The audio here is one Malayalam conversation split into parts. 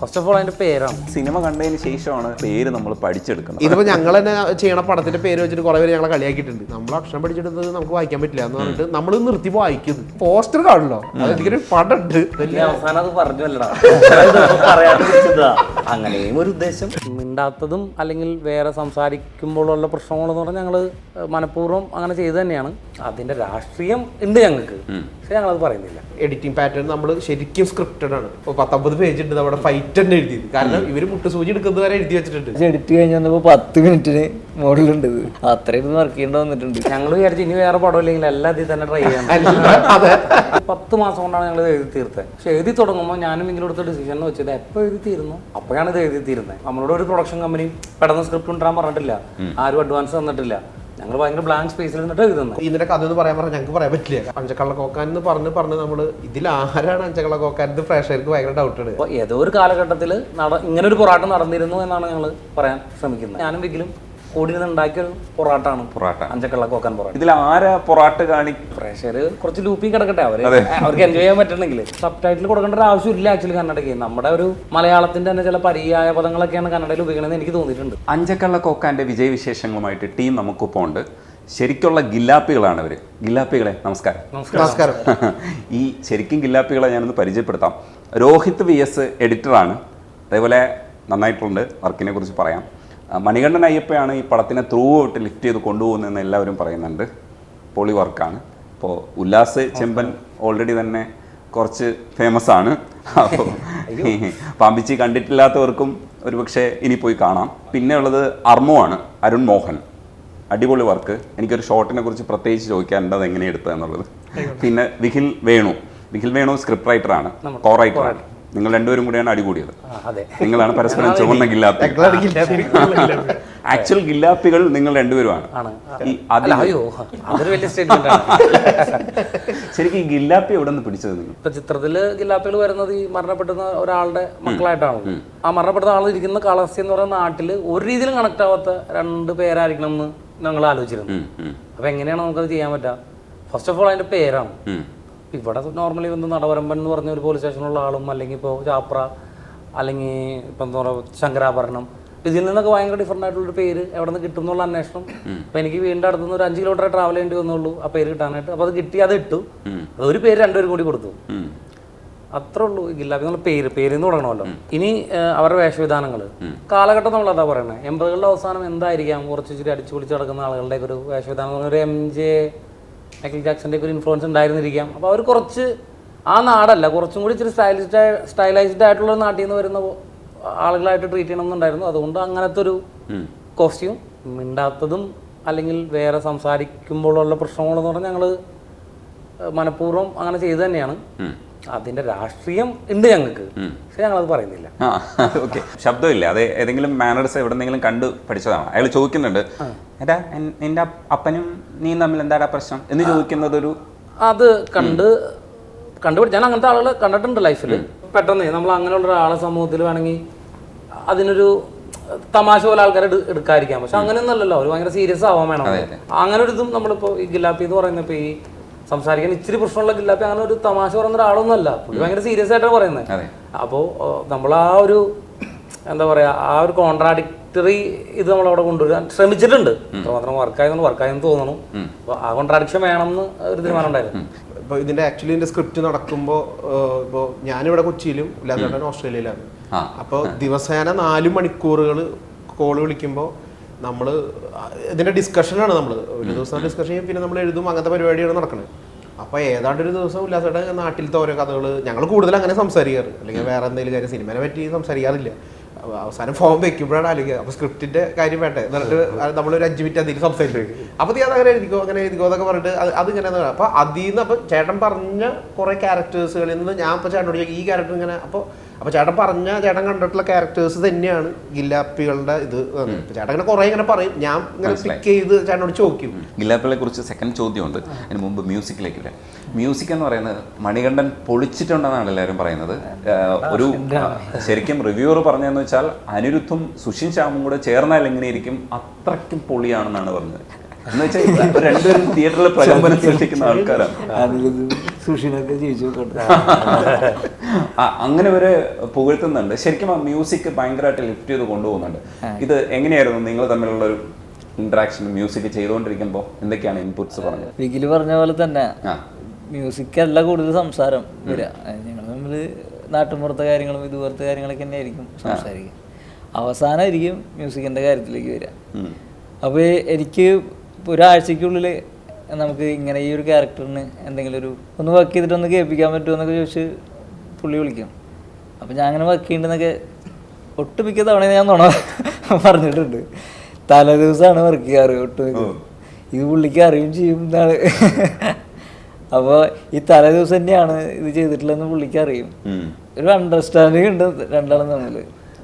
ഫസ്റ്റ് ഓഫ് ഓൾ അതിന്റെ പേരാണ്. സിനിമ കണ്ടതിന് ശേഷമാണ് പേര് നമ്മൾ പഠിച്ചെടുക്കുന്നത്. ഇതിപ്പോ ഞങ്ങൾ തന്നെ ചെയ്യണ പടത്തിന്റെ പേര് വെച്ചിട്ട് കുറെ പേര് ഞങ്ങളെ കളിയാക്കിയിട്ടുണ്ട്. നമ്മൾ അക്ഷരം പഠിച്ചെടുത്തത് നമുക്ക് വായിക്കാൻ പറ്റില്ല എന്ന് പറഞ്ഞിട്ട് നമ്മൾ നിർത്തി വായിക്കുന്നു. പോസ്റ്റർ കാണല്ലോ, അതെനിക്കൊരു പടമുണ്ട്. അവസാനം അത് പറഞ്ഞല്ലടാ, അങ്ങനെയും ഒരു ഉദ്ദേശം. മിണ്ടാത്തതും അല്ലെങ്കിൽ വേറെ സംസാരിക്കുമ്പോഴുള്ള പ്രശ്നങ്ങളെന്ന് പറഞ്ഞാൽ ഞങ്ങള് മനഃപൂർവ്വം അങ്ങനെ ചെയ്തു തന്നെയാണ്. അതിന്റെ രാഷ്ട്രീയം ഉണ്ട് ഞങ്ങൾക്ക്, പക്ഷെ ഞങ്ങളത് പറയുന്നില്ല. എഡിറ്റിംഗ് പാറ്റേൺ നമ്മൾ ശരിക്കും സ്ക്രിപ്റ്റഡ് ആണ്. ഇപ്പോൾ 19 പേജ് ഉണ്ട് അവിടെ ഫൈറ്റ് തന്നെ എഴുതിയത്. കാരണം ഇവര് മുട്ടുസൂചി എടുക്കുന്നത് വരെ എഴുതി വെച്ചിട്ടുണ്ട്. എഡിറ്റ് കഴിഞ്ഞ് വന്നപ്പോൾ 10 മിനിറ്റിന് മോഡലുണ്ട്. അത്രയും വർക്ക് ചെയ്യേണ്ട വന്നിട്ടുണ്ട്. ഞങ്ങൾ വിചാരിച്ചു ഇനി വേറെ പടം ഇല്ലെങ്കിൽ എല്ലാം ഇതിൽ തന്നെ ട്രൈ ചെയ്യാൻ. 10 മാസം കൊണ്ടാണ് ഞങ്ങൾ എഴുതി തീർത്തത്. പക്ഷെ എഴുതി തുടങ്ങുമ്പോൾ ഞാനും ഇങ്ങനെ എടുത്ത ഡിസിഷൻ വെച്ചത് എപ്പോൾ എഴുതി തീരുന്നു അപ്പോഴാണ് ഇത് എഴുതി തീരുന്നത്. നമ്മളോട് ഒരു പ്രൊഡക്ഷൻ കമ്പനി പെട്ടെന്ന് സ്ക്രിപ്റ്റ് കൊണ്ടുവരാൻ പറഞ്ഞിട്ടില്ല, ആരും അഡ്വാൻസ് തന്നിട്ടില്ല. ഞങ്ങൾ ഭയങ്കര ബ്ലാങ്ക് സ്പേസിൽ നിന്നിട്ട് എഴുതുന്നത്. ഇതിന്റെ കഥ എന്ന് പറയാൻ പറഞ്ഞാൽ ഞങ്ങൾക്ക് പറയാൻ പറ്റില്ല. അഞ്ചക്കള്ള കോക്കാൻ എന്ന് പറഞ്ഞ് നമ്മൾ ഇതിൽ ആരാണ് അഞ്ചക്കള്ള കോക്കാൻ പ്രേക്ഷകർക്ക് ഭയങ്കര ഡൗട്ടുണ്ട്. അപ്പോൾ ഏതോ ഒരു കാലഘട്ടത്തിൽ ഇങ്ങനെ ഒരു പൊറാട്ടം നടന്നിരുന്നു എന്നാണ് ഞങ്ങൾ പറയാൻ ശ്രമിക്കുന്നത്. ഞാനും വിക്കിലും കൂടി ഉണ്ടാക്കിയ ഒരു പൊറാട്ടാണ് അഞ്ചക്കള്ള കോക്കാൻ പൊറാട്ട. ഇതിൽ ആരാ പൊറാട്ട പ്രേക്ഷകര് കുറച്ച് ലൂപ്പി കിടക്കട്ടെ, അവർക്ക് എൻജോയ് ചെയ്യാൻ പറ്റണമെങ്കിൽ സബ് ടൈറ്റിൽ കൊടുക്കേണ്ട ഒരു ആവശ്യമില്ല. ആക്ച്വലി കന്നഡയ്ക്ക് നമ്മുടെ ഒരു മലയാളത്തിന്റെ തന്നെ ചില പര്യായ പദങ്ങളൊക്കെയാണ് കന്നഡയിൽ ഉപയോഗിക്കണമെന്ന് എനിക്ക് തോന്നിയിട്ടുണ്ട്. അഞ്ചക്കള്ള കോക്കാന്റെ വിജയവിശേഷങ്ങളുമായിട്ട് ടീം നമുക്കിപ്പോൾ ഉണ്ട്. ശരിക്കുള്ള ഗില്ലാപ്പികളാണ് ഇവർ. ഗില്ലാപ്പികളെ നമസ്കാരം. നമസ്കാരം. ഈ ശരിക്കും ഗില്ലാപ്പികളെ ഞാനൊന്ന് പരിചയപ്പെടുത്താം. രോഹിത് VS എഡിറ്ററാണ്. അതേപോലെ നന്നായിട്ടുണ്ട്, വർക്കിനെ കുറിച്ച് പറയാം. മണികണ്ഠൻ അയ്യപ്പയാണ് ഈ പടത്തിനെ ത്രൂ ഔട്ട് ലിഫ്റ്റ് ചെയ്ത് കൊണ്ടുപോകുന്നതെന്ന് എല്ലാവരും പറയുന്നുണ്ട്. പൊളി വർക്കാണ്. ഇപ്പോൾ ഉല്ലാസ് ചെമ്പൻ ഓൾറെഡി തന്നെ കുറച്ച് ഫേമസ് ആണ്. അപ്പോൾ പാമ്പിച്ചി കണ്ടിട്ടില്ലാത്തവർക്കും ഒരുപക്ഷെ ഇനി പോയി കാണാം. പിന്നെ ഉള്ളത് അർമോ ആണ്, അരുൺ മോഹൻ. അടിപൊളി വർക്ക്. എനിക്കൊരു ഷോട്ടിനെ കുറിച്ച് പ്രത്യേകിച്ച് ചോദിക്കാറുണ്ട്, അത് എങ്ങനെ എടുത്തത് എന്നുള്ളത്. പിന്നെ വിഹിൽ വേണു സ്ക്രിപ്റ്റ് റൈറ്ററാണ്, കോ റൈറ്ററാണ്. നിങ്ങൾ രണ്ടുപേരും കൂടിയാണ് അടികൂടിയത്. നിങ്ങളാണ് പരസ്പരം ചുവന്ന ഗില്ലാപ്പി. ആക്ച്വൽ ഗില്ലാപ്പികൾ നിങ്ങൾ രണ്ടുപേരുമാണ്. ശരിക്കും ഈ ഗില്ലാപ്പി എവിടെ നിന്ന് പിടിച്ചത് നിങ്ങൾ? ഇപ്പൊ ചിത്രത്തില് ഗില്ലാപ്പികൾ വരുന്നത് ഈ മരണപ്പെടുന്ന ഒരാളുടെ മക്കളായിട്ടാണ്. ആ മരണപ്പെടുന്ന ആൾ ഇരിക്കുന്ന കളസ്യ എന്ന് പറയുന്ന നാട്ടില് ഒരു രീതിയിലും കണക്ട് ആവാത്ത 2 പേരായിരിക്കണം എന്ന് ഞങ്ങൾ ആലോചിച്ചിരുന്നു. അപ്പൊ എങ്ങനെയാണ് നമുക്കത് ചെയ്യാൻ പറ്റുക? ഫസ്റ്റ് ഓഫ് ഓൾ അതിന്റെ പേരാണ്. ഇവിടെ നോർമലി വന്ന് നടവരമ്പൻ എന്ന് പറഞ്ഞ ഒരു പോലീസ് സ്റ്റേഷനുള്ള ആളും, അല്ലെങ്കിൽ ഇപ്പോൾ ചാപ്ര, അല്ലെങ്കിൽ ഇപ്പം എന്താ പറയുക ശങ്കരാഭരണം, ഇതിൽ നിന്നൊക്കെ ഭയങ്കര ഡിഫറെൻ്റ് ആയിട്ടുള്ളൊരു പേര് എവിടെ നിന്ന് കിട്ടും എന്നുള്ള അന്വേഷണം. അപ്പം എനിക്ക് വീണ്ടും അടുത്തുനിന്ന് ഒരു 5 കിലോമീറ്റർ ട്രാവൽ ചെയ്യേണ്ടി വന്നുള്ളൂ ആ പേര് കിട്ടാനായിട്ട്. അപ്പോൾ അത് കിട്ടി, അത് ഇട്ടു. അതൊരു പേര് 2 പേരും കൂടി കൊടുത്തു. അത്രേ ഉള്ളൂ. ഗില്ലാപ്പി എന്നുള്ള പേരിന്ന് തുടങ്ങണമല്ലോ. ഇനി അവരുടെ വേഷവിധാനങ്ങൾ കാലഘട്ടം നമ്മളതാ പറയുന്നത്. 80കളുടെ അവസാനം എന്തായിരിക്കാം കുറച്ച് ഇച്ചിരി അടിച്ചു പൊളിച്ച് നടക്കുന്ന ആളുകളുടെ ഒരു വേഷവിധാനം എന്ന് പറഞ്ഞാൽ ഒരു MJ മൈക്കിൾ ജാക്സന്റെ ഒരു ഇൻഫ്ലുവൻസ് ഉണ്ടായിരുന്നിരിക്കാം. അപ്പോൾ അവർ കുറച്ച് ആ നാടല്ല, കുറച്ചും കൂടി ഇച്ചിരി സ്റ്റൈലൈസ്ഡ് ആയിട്ടുള്ള നാട്ടിൽ നിന്ന് വരുന്ന ആളുകളായിട്ട് ട്രീറ്റ് ചെയ്യണമെന്നുണ്ടായിരുന്നു. അതുകൊണ്ട് അങ്ങനത്തെ ഒരു കോസ്റ്റ്യൂം. മിണ്ടാത്തതും അല്ലെങ്കിൽ വേറെ സംസാരിക്കുമ്പോഴുള്ള പ്രശ്നങ്ങളെന്ന് പറഞ്ഞാൽ ഞങ്ങൾ മനഃപൂർവ്വം അങ്ങനെ ചെയ്തു തന്നെയാണ്. അതിന്റെ രാഷ്ട്രീയം ഉണ്ട് ഞങ്ങൾക്ക്, പക്ഷെ ഞങ്ങളത് പറയുന്നില്ല. ഓക്കെ, ശബ്ദമില്ല. അത് ഏതെങ്കിലും മാനേഴ്സ് എവിടെന്നെങ്കിലും കണ്ടു പഠിച്ചതാണ്. അയാൾ ചോദിക്കുന്നുണ്ട്, ഏട്ടാ നിന്റെ അപ്പനും നീ തമ്മിൽ എന്താടാ പ്രശ്നം എന്ന് ചോദിക്കുന്നത്. അത് കണ്ടുപിടിച്ച് ഞാൻ അങ്ങനത്തെ ആളുകൾ കണ്ടിട്ടുണ്ട് ലൈഫിൽ. പെട്ടെന്ന് നമ്മൾ അങ്ങനെയുള്ള ഒരാളെ സമൂഹത്തിൽ വേണമെങ്കിൽ അതിനൊരു തമാശ പോലെ ആൾക്കാർ എടുക്കാതിരിക്കാം. പക്ഷെ അങ്ങനെയൊന്നുമല്ലല്ലോ, അവർ ഭയങ്കര സീരിയസ് ആവാൻ വേണം. അങ്ങനെ ഒരു ഇതും നമ്മളിപ്പോൾ ഈ ഗില്ലാപ്പി എന്ന് പറയുന്നത്, ഇപ്പോൾ ഈ സംസാരിക്കാൻ ഇച്ചിരി പ്രശ്നമുള്ള ഗില്ലാപ്പി അങ്ങനെ ഒരു തമാശ പറയുന്ന ഒരാളൊന്നുമല്ല. പുള്ളി ഭയങ്കര സീരിയസ് ആയിട്ടാണ് പറയുന്നത്. അപ്പോൾ നമ്മൾ ആ ഒരു എന്താ പറയുക, ആ ഒരു കോൺട്രാഡിക്ടറി ഇത് നമ്മളവിടെ കൊണ്ടുവരാൻ ശ്രമിച്ചിട്ടുണ്ട്. അത്രമാത്രം വർക്കായെന്ന് തോന്നുന്നു. അപ്പോൾ ആ കോൺട്രാഡിക്ഷൻ വേണമെന്ന് ഒരു തീരുമാനം ഉണ്ടായിരുന്നു. ഇപ്പോൾ ഇതിന്റെ ആക്ച്വലി ഇതിന്റെ സ്ക്രിപ്റ്റ് നടക്കുമ്പോൾ ഇപ്പോൾ ഞാനിവിടെ കൊച്ചിയിലും ഉല്ലാസേട്ടൻ ഓസ്ട്രേലിയയിലാണ്. അപ്പോൾ ദിവസേന 4 മണിക്കൂറുകൾ കോള് വിളിക്കുമ്പോൾ നമ്മൾ ഇതിന്റെ ഡിസ്കഷനാണ്. നമ്മൾ ഒരു ദിവസം ഡിസ്കഷൻ ചെയ്യും, പിന്നെ നമ്മൾ എഴുതും, അങ്ങനത്തെ പരിപാടിയാണ് നടക്കുന്നത്. അപ്പോൾ ഏതാണ്ട് ഒരു ദിവസം ഉല്ലാസേട്ടൻ നാട്ടിലത്തെ ഓരോ കഥകൾ ഞങ്ങൾ കൂടുതൽ അങ്ങനെ സംസാരിക്കാറ്, അല്ലെങ്കിൽ വേറെ എന്തെങ്കിലും കാര്യം സിനിമയെ പറ്റി സംസാരിക്കാറില്ല. അവസാനം ഫോം വെക്കുമ്പോഴാണ് ആലോചിക്കുക, അപ്പോൾ സ്ക്രിപ്റ്റിന്റെ കാര്യം വേണ്ടേ എന്നിട്ട് നമ്മളൊരു 5 മിനിറ്റ് അതിൽ സംസാരിച്ചു. അപ്പോൾ നീ അതങ്ങനെ എഴുതിക്കോ എന്നൊക്കെ പറഞ്ഞിട്ട് അതിങ്ങനെ. അപ്പോൾ അതിൽ നിന്ന് അപ്പോൾ ചേട്ടൻ പറഞ്ഞ കുറേ ക്യാരക്ടേഴ്സുകളിൽ നിന്ന് ഞാൻ ഇപ്പോൾ ചേട്ടനോട് ഈ ക്യാരക്ടർ ഇങ്ങനെ, അപ്പോൾ ചേട്ടൻ കണ്ടിട്ടുള്ള ക്യാരക്ടേഴ്സ് തന്നെയാണ് ഗില്ലാപ്പികളുടെ ഇത്. ചേട്ടൻ ഇങ്ങനെ കുറേ ഇങ്ങനെ പറയും, ഞാൻ ഇങ്ങനെ പിക്ക് ചെയ്ത് ചേട്ടനോട് ചോദിക്കും. ഗില്ലാപ്പികളെ കുറിച്ച് സെക്കൻഡ് ചോദ്യമുണ്ട്. അതിന് മുമ്പ് മ്യൂസിക്കിലേക്ക് വരാം. മ്യൂസിക് എന്ന് പറയുന്നത് മണികണ്ഠൻ പൊളിച്ചിട്ടുണ്ടെന്നാണ് എല്ലാവരും പറയുന്നത്. ഒരു ശരിക്കും റിവ്യൂവർ പറഞ്ഞതെന്ന് വെച്ചാൽ അനിരുദ്ധും സുഷിൻ ശ്യാമും കൂടെ ചേർന്നാൽ എങ്ങനെയിരിക്കും, അത്രയ്ക്കും പൊളിയാണെന്നാണ് പറഞ്ഞത്. എന്ന് വെച്ചാൽ രണ്ടുപേരും തിയേറ്ററിൽ പ്രകമ്പനം സൃഷ്ടിക്കുന്ന ആൾക്കാരാണ്. സുഷിനൊക്കെ ജീവിച്ചു. അങ്ങനെ ഒരു പുകഴ്ത്തുന്നുണ്ട്. ശരിക്കും ആ മ്യൂസിക് ഭയങ്കരമായിട്ട് ലിഫ്റ്റ് ചെയ്ത് കൊണ്ടുപോകുന്നുണ്ട്. ഇത് എങ്ങനെയായിരുന്നു നിങ്ങൾ തമ്മിലുള്ള ഒരു ഇന്ററാക്ഷൻ? മ്യൂസിക് ചെയ്തുകൊണ്ടിരിക്കുമ്പോൾ എന്തൊക്കെയാണ് ഇൻപുട്സ് പറഞ്ഞത്? വികില് പറഞ്ഞ പോലെ തന്നെ മ്യൂസിക്കല്ല കൂടുതൽ സംസാരം വരിക. ഞങ്ങൾ തമ്മിൽ നാട്ടിൻപുറത്തെ കാര്യങ്ങളും ഇതുപോലത്തെ കാര്യങ്ങളൊക്കെ തന്നെ ആയിരിക്കും സംസാരിക്കുക. അവസാനമായിരിക്കും മ്യൂസിക്കിൻ്റെ കാര്യത്തിലേക്ക് വരിക. അപ്പോൾ എനിക്ക് ഒരാഴ്ചക്കുള്ളിൽ നമുക്ക് ഇങ്ങനെ ഈ ഒരു ക്യാരക്ടറിന് എന്തെങ്കിലും ഒന്ന് വർക്ക് ചെയ്തിട്ടൊന്ന് കേൾപ്പിക്കാൻ പറ്റുമോ എന്നൊക്കെ ചോദിച്ച് പുള്ളി വിളിക്കും. അപ്പോൾ ഞാൻ അങ്ങനെ വർക്ക് ചെയ്യുന്നുണ്ടെന്നൊക്കെ ഒട്ടുമിക്ക തവണ ഞാൻ നുണ പറഞ്ഞിട്ടുണ്ട്. തലേ ദിവസമാണ് വർക്ക് ചെയ്യാറ് ഒട്ടുമിക്ക. ഇത് പുള്ളിക്ക് അറിയുകയും ചെയ്യും എന്നാണ്. അപ്പോൾ ഈ തലേ ദിവസം തന്നെയാണ് ഇത് ചെയ്തിട്ടുള്ളതെന്ന് പുള്ളിക്ക് അറിയും. ഒരു അണ്ടർസ്റ്റാൻഡിങ് ഉണ്ട് രണ്ടാളും തമ്മിൽ.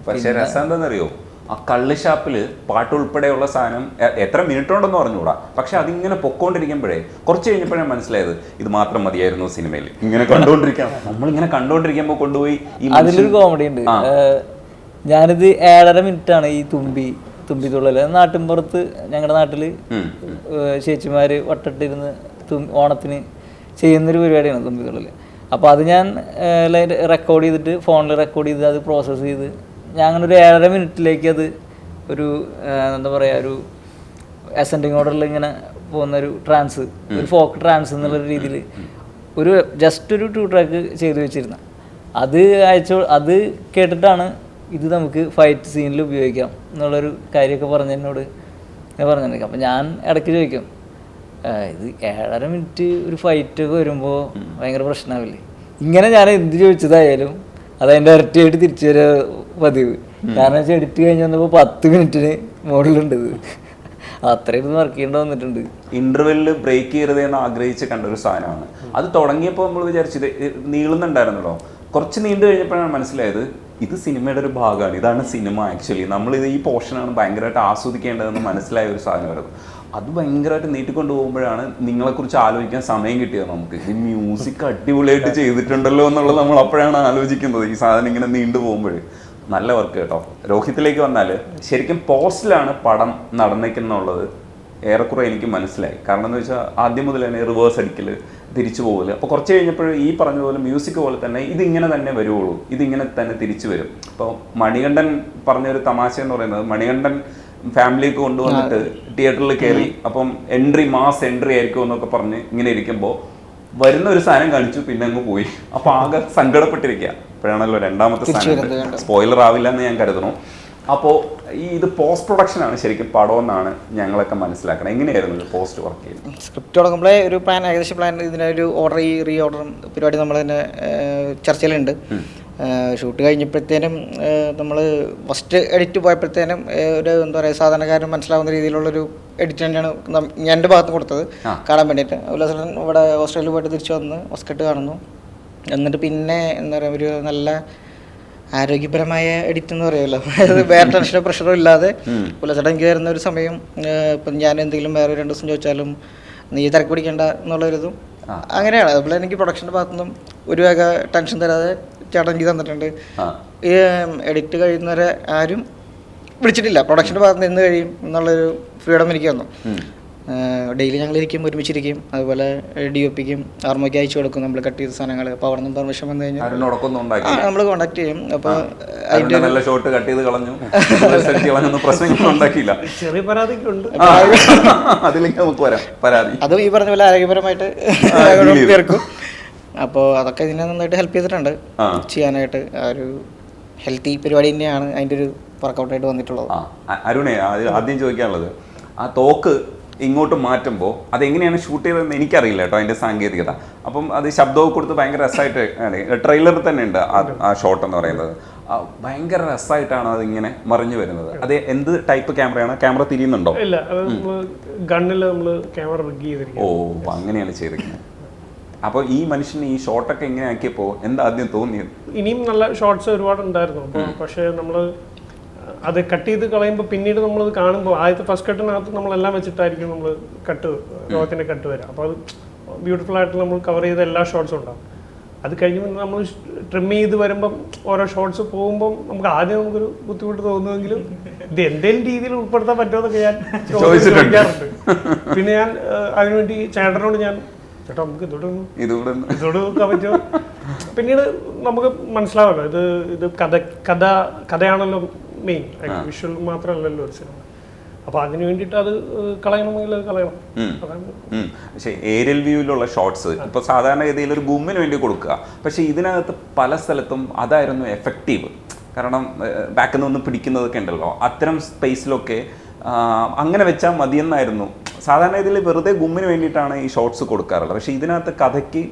പക്ഷെ രസം എന്താണെന്നറിയോ, ആ കള്ള് ഷാപ്പിൽ പാട്ട് ഉൾപ്പെടെയുള്ള സാധനം എത്ര മിനിറ്റ് ഉണ്ടെന്ന് പറഞ്ഞുകൂടാ, പക്ഷെ അതിങ്ങനെ പൊക്കോണ്ടിരിക്കുമ്പോഴേ കുറച്ച് കഴിഞ്ഞപ്പോഴേ മനസ്സിലായത് ഇത് മാത്രം മതിയായിരുന്നു സിനിമയിൽ. ഇങ്ങനെ കണ്ടുകൊണ്ടിരിക്കാം, നമ്മളിങ്ങനെ കണ്ടുകൊണ്ടിരിക്കുമ്പോൾ കൊണ്ടുപോയി അതിലൊരു കോമഡി ഉണ്ട്. ഞാനിത് 7.5 മിനിറ്റാണ് ഈ തുമ്പി തുള്ളൽ. നാട്ടിൻപുറത്ത് ഞങ്ങളുടെ നാട്ടിൽ ചേച്ചിമാർ വട്ടട്ടിരുന്ന് ഓണത്തിന് ചെയ്യുന്നൊരു പരിപാടിയാണ് തുമ്പി തുള്ളൽ. അപ്പോൾ അത് ഞാൻ റെക്കോർഡ് ചെയ്തിട്ട് ഫോണിൽ റെക്കോർഡ് ചെയ്ത് അത് പ്രോസസ്സ് ചെയ്ത് ഞാൻ അങ്ങനെ ഒരു 7.5 മിനിറ്റിലേക്ക് അത് ഒരു എന്താ പറയുക, ഒരു അസെൻഡിങ് ഓർഡറിൽ ഇങ്ങനെ പോകുന്നൊരു ട്രാൻസ്, ഒരു ഫോക്ക് ട്രാൻസ് എന്നുള്ളൊരു രീതിയിൽ ഒരു ജസ്റ്റ് ഒരു 2 ട്രാക്ക് ചെയ്ത് വെച്ചിരുന്ന അത് കേട്ടിട്ടാണ് ഇത് നമുക്ക് ഫൈറ്റ് സീനിൽ ഉപയോഗിക്കാം എന്നുള്ളൊരു കാര്യമൊക്കെ പറഞ്ഞതിനോട് ഞാൻ പറഞ്ഞിട്ടുണ്ടെങ്കിൽ. അപ്പം ഞാൻ ഇടയ്ക്ക് ചോദിക്കും, ഇത് 7.5 മിനിറ്റ് ഒരു ഫൈറ്റൊക്കെ വരുമ്പോൾ ഭയങ്കര പ്രശ്നമാവില്ലേ? ഇങ്ങനെ ഞാൻ എന്ത് ചോദിച്ചതായാലും അതതിൻ്റെ ഇരട്ടിയായിട്ട് തിരിച്ചു വരാ പതിവ്. കാരണം വെച്ചാൽ എഡിറ്റ് കഴിഞ്ഞ് വന്നപ്പോൾ 10 മിനിറ്റിന് മുകളിലുണ്ട്. അത്രയും വർക്ക് ചെയ്യേണ്ടി വന്നിട്ടുണ്ട്. ഇന്റർവെല്ലിൽ ബ്രേക്ക് ചെയ്യരുതെന്ന് ആഗ്രഹിച്ച് കണ്ടൊരു സാധനമാണ് അത്. തുടങ്ങിയപ്പോൾ നമ്മൾ വിചാരിച്ചത് നീളുന്നുണ്ടായിരുന്നല്ലോ, കുറച്ച് നീണ്ടു കഴിഞ്ഞപ്പോഴാണ് മനസ്സിലായത് ഇത് സിനിമയുടെ ഒരു ഭാഗമാണ്, ഇതാണ് സിനിമ. ആക്ച്വലി നമ്മളിത് ഈ പോർഷനാണ് ഭയങ്കരമായിട്ട് ആസ്വദിക്കേണ്ടതെന്ന് മനസ്സിലായ ഒരു സാധനമായിരുന്നു. അത് ഭയങ്കരമായിട്ട് നീട്ടിക്കൊണ്ട് പോകുമ്പോഴാണ് നിങ്ങളെക്കുറിച്ച് ആലോചിക്കാൻ സമയം കിട്ടിയത് നമുക്ക്. ഈ മ്യൂസിക് അടിപൊളിയായിട്ട് ചെയ്തിട്ടുണ്ടല്ലോ എന്നുള്ളത് നമ്മൾ അപ്പോഴാണ് ആലോചിക്കുന്നത്, ഈ സാധനം ഇങ്ങനെ നീണ്ടു പോകുമ്പോൾ. നല്ല വർക്ക് കേട്ടോ. രോഹിത്തിലേക്ക് വന്നാൽ ശരിക്കും പോസ്റ്റിലാണ് പടം നടന്നേക്കുന്നുള്ളത് ഏറെക്കുറെ എനിക്ക് മനസ്സിലായി. കാരണം എന്ന് വെച്ചാൽ ആദ്യം മുതൽ തന്നെ റിവേഴ്സ് അടിക്കൽ, തിരിച്ചു പോകല്. അപ്പോൾ കുറച്ച് കഴിഞ്ഞപ്പോൾ ഈ പറഞ്ഞതുപോലെ മ്യൂസിക് പോലെ തന്നെ ഇതിങ്ങനെ തന്നെ വരുള്ളൂ, ഇതിങ്ങനെ തന്നെ തിരിച്ചു വരും. അപ്പോൾ മണികണ്ഠൻ പറഞ്ഞൊരു തമാശ എന്ന് പറയുന്നത്, മണികണ്ഠൻ ഫാമിലിയൊക്കെ കൊണ്ടുവന്നിട്ട് തിയേറ്ററിൽ കയറി, അപ്പം മാസ് എൻട്രി ആയിരിക്കും എന്നൊക്കെ പറഞ്ഞ് ഇങ്ങനെ ഇരിക്കുമ്പോൾ വരുന്ന ഒരു സാധനം കാണിച്ചു, പിന്നെ അങ്ങ് പോയി. അപ്പോൾ ആകെ സങ്കടപ്പെട്ടിരിക്കുക. അപ്പോഴാണല്ലോ രണ്ടാമത്തെ സാധനം, സ്പോയിലർ ആവില്ല എന്ന് ഞാൻ കരുതണു. അപ്പോൾ ഇത് പോസ്റ്റ് പ്രൊഡക്ഷനാണ് ശരിക്കും പടം എന്നാണ് ഞങ്ങളൊക്കെ മനസ്സിലാക്കണം. എങ്ങനെയായിരുന്നു ഇത് പോസ്റ്റ് വർക്ക് ചെയ്യുന്നത്? സ്ക്രിപ്റ്റ് തുടങ്ങുമ്പോഴേ ഒരു ഏകദേശം പ്ലാൻ, ഇതിനൊരു റീ ഓർഡർ പരിപാടി നമ്മൾ തന്നെ ചർച്ചയിലുണ്ട്. ഷൂട്ട് കഴിഞ്ഞപ്പോഴത്തേനും നമ്മൾ ഫസ്റ്റ് എഡിറ്റ് പോയപ്പോഴത്തേനും ഒരു എന്താ പറയുക, സാധാരണക്കാരന് മനസ്സിലാവുന്ന രീതിയിലുള്ളൊരു എഡിറ്റ് തന്നെയാണ് എൻ്റെ ഭാഗത്ത് കൊടുത്തത് കാണാൻ വേണ്ടിയിട്ട്. ഉല്ലാസൻ ഇവിടെ ഓസ്ട്രേലിയ പോയിട്ട് തിരിച്ചു വന്ന് മസ്കറ്റ് കാണുന്നു. എന്നിട്ട് പിന്നെ എന്താ പറയുക, ഒരു നല്ല ആരോഗ്യപരമായ എഡിറ്റ് എന്ന് പറയുമല്ലോ, അതായത് വേറെ ടെൻഷനോ പ്രഷറോ ഇല്ലാതെ ഉല്ലാസേട്ടൻ എനിക്ക് വരുന്ന ഒരു സമയം, ഇപ്പം ഞാൻ എന്തെങ്കിലും വേറെ 2 ദിവസം ചോദിച്ചാലും നീ തിരക്ക് പിടിക്കേണ്ട എന്നുള്ളൊരിതും അങ്ങനെയാണ്. അതുപോലെ എനിക്ക് പ്രൊഡക്ഷൻ്റെ ഭാഗത്തുനിന്നും ഒരു വക ടെൻഷൻ തരാതെ ചേട്ടൻ എനിക്ക് തന്നിട്ടുണ്ട്. ഈ എഡിറ്റ് കഴിയുന്നവരെ ആരും വിളിച്ചിട്ടില്ല, പ്രൊഡക്ഷൻ്റെ ഭാഗത്ത് നിന്ന് കഴിയും എന്നുള്ളൊരു ഫ്രീഡം എനിക്ക് തന്നു. ഡെയിലി ഞങ്ങളിരിക്കും, ഒരുമിച്ചിരിക്കും. അതുപോലെ DOPക്കും ആർമോയ്ക്ക് അയച്ചു കൊടുക്കും നമ്മൾ കട്ട് ചെയ്ത സാധനങ്ങൾ. അപ്പോൾ അവിടെ നിന്ന് പെർമിഷൻ വന്നു കഴിഞ്ഞാൽ നമ്മൾ കോൺടാക്ട് ചെയ്യും. അപ്പോൾ അതിൻ്റെ നല്ല ഷോട്ട് കട്ട് ചെയ്ത് കളഞ്ഞു, പ്രശ്നങ്ങളൊന്നും ഉണ്ടാക്കിയില്ല. ചെറിയ പരാതിക്കുണ്ട്, അതിലേക്ക് നമുക്ക് വരാം. പരാതി അതും ഈ പറഞ്ഞ പോലെ ആരോഗ്യപരമായിട്ട് തീർക്കും. അപ്പോൾ അതൊക്കെ ഇതിനെ നന്നായിട്ട് ഹെൽപ്പ് ചെയ്തിട്ടുണ്ട് ചെയ്യാനായിട്ട്. ആ ഒരു ഹെൽത്തി പരിപാടി തന്നെയാണ് അതിൻ്റെ ഒരു വർക്കൗട്ടായിട്ട് വന്നിട്ടുള്ളത്. അരുണേ, ആദ്യം ചോദിക്കാനുള്ളത്, ആ തോക്ക് ഇങ്ങോട്ട് മാറ്റുമ്പോൾ അതെങ്ങനെയാണ് ഷൂട്ട് ചെയ്തതെന്ന് എനിക്കറിയില്ല കേട്ടോ, അതിൻ്റെ സാങ്കേതികത. അപ്പം അത് ശബ്ദമൊക്കെ കൊടുത്ത് ഭയങ്കര രസമായിട്ട്, ട്രെയിലറിൽ തന്നെ ഉണ്ട് ആ ഷോട്ട് എന്ന് പറയുന്നത്. ഭയങ്കര രസമായിട്ടാണ് അതിങ്ങനെ മറിഞ്ഞു വരുന്നത്. അത് എന്ത് ടൈപ്പ് ക്യാമറയാണ്? ക്യാമറ തിരിയുന്നുണ്ടോ? ഇല്ല, ഗണ്ണിൽ നമ്മൾ ക്യാമറ റിഗ് ചെയ്തിരിക്കും. ഓ, അങ്ങനെയാണ് ചെയ്തിരിക്കുന്നത്. അപ്പോൾ ഈ മനുഷ്യന് ഈ ഷോട്ടൊക്കെ എങ്ങനെ ആക്കിയപ്പോൾ എന്താ ആദ്യം തോന്നിയത്? ഇനിയും നല്ല ഷോട്ട്സ് ഒരുപാട് ഉണ്ടായിരുന്നു. അപ്പോൾ പക്ഷേ നമ്മൾ അത് കട്ട് ചെയ്ത് കളയുമ്പോൾ പിന്നീട് നമ്മളത് കാണുമ്പോൾ ആദ്യത്തെ ഫസ്റ്റ് കട്ടിനകത്ത് നമ്മളെല്ലാം വെച്ചിട്ടായിരിക്കും നമ്മൾ രോഗത്തിൻ്റെ കട്ട് വരാം. അപ്പോൾ അത് ബ്യൂട്ടിഫുൾ ആയിട്ട് നമ്മൾ കവർ ചെയ്ത എല്ലാ ഷോട്ട്സും ഉണ്ടാകും. അത് കഴിഞ്ഞ് നമ്മൾ ട്രിം ചെയ്ത് വരുമ്പം ഓരോ ഷോർട്സ് പോകുമ്പം നമുക്ക് ആദ്യം നമുക്കൊരു ബുദ്ധിമുട്ട് തോന്നുമെങ്കിലും ഇത് എന്തെങ്കിലും രീതിയിൽ ഉൾപ്പെടുത്താൻ പറ്റുമെന്നൊക്കെ ഞാൻ ചോദിക്കാറുണ്ട്. പിന്നെ ഞാൻ അതിനുവേണ്ടി ചേട്ടനോട് ഞാൻ ചേട്ടാ നമുക്ക് ഇതോട് നോക്കാൻ പറ്റുമോ. പിന്നീട് നമുക്ക് മനസ്സിലാവല്ലോ ഇത് കഥയാണല്ലോ മെയിൻ, വിഷ്വൽ മാത്രമല്ലല്ലോ ഒരു സിനിമ. അപ്പൊ അതിന് വേണ്ടിയിട്ട് അത് കളയണമെങ്കിൽ അത് കളയണം. പക്ഷേ ഏരിയൽ വ്യൂവിലുള്ള ഷോട്ട്സ് ഇപ്പൊ സാധാരണ ഗതിയിൽ ഒരു ഗുമ്മിന് വേണ്ടി കൊടുക്കുക, പക്ഷെ ഇതിനകത്ത് പല സ്ഥലത്തും അതായിരുന്നു എഫക്റ്റീവ്. കാരണം ബാക്കിൽ നിന്ന് പിടിക്കുന്നതൊക്കെ ഉണ്ടല്ലോ, അത്തരം സ്പേസിലൊക്കെ അങ്ങനെ വെച്ചാൽ മതിയെന്നായിരുന്നു. സാധാരണ ഇതിൽ വെറുതെ ഗുമ്മിന് വേണ്ടിയിട്ടാണ് ഈ ഷോർട്സ് കൊടുക്കാറുള്ളത്, പക്ഷെ ഇതിനകത്ത് കഥയ്ക്ക്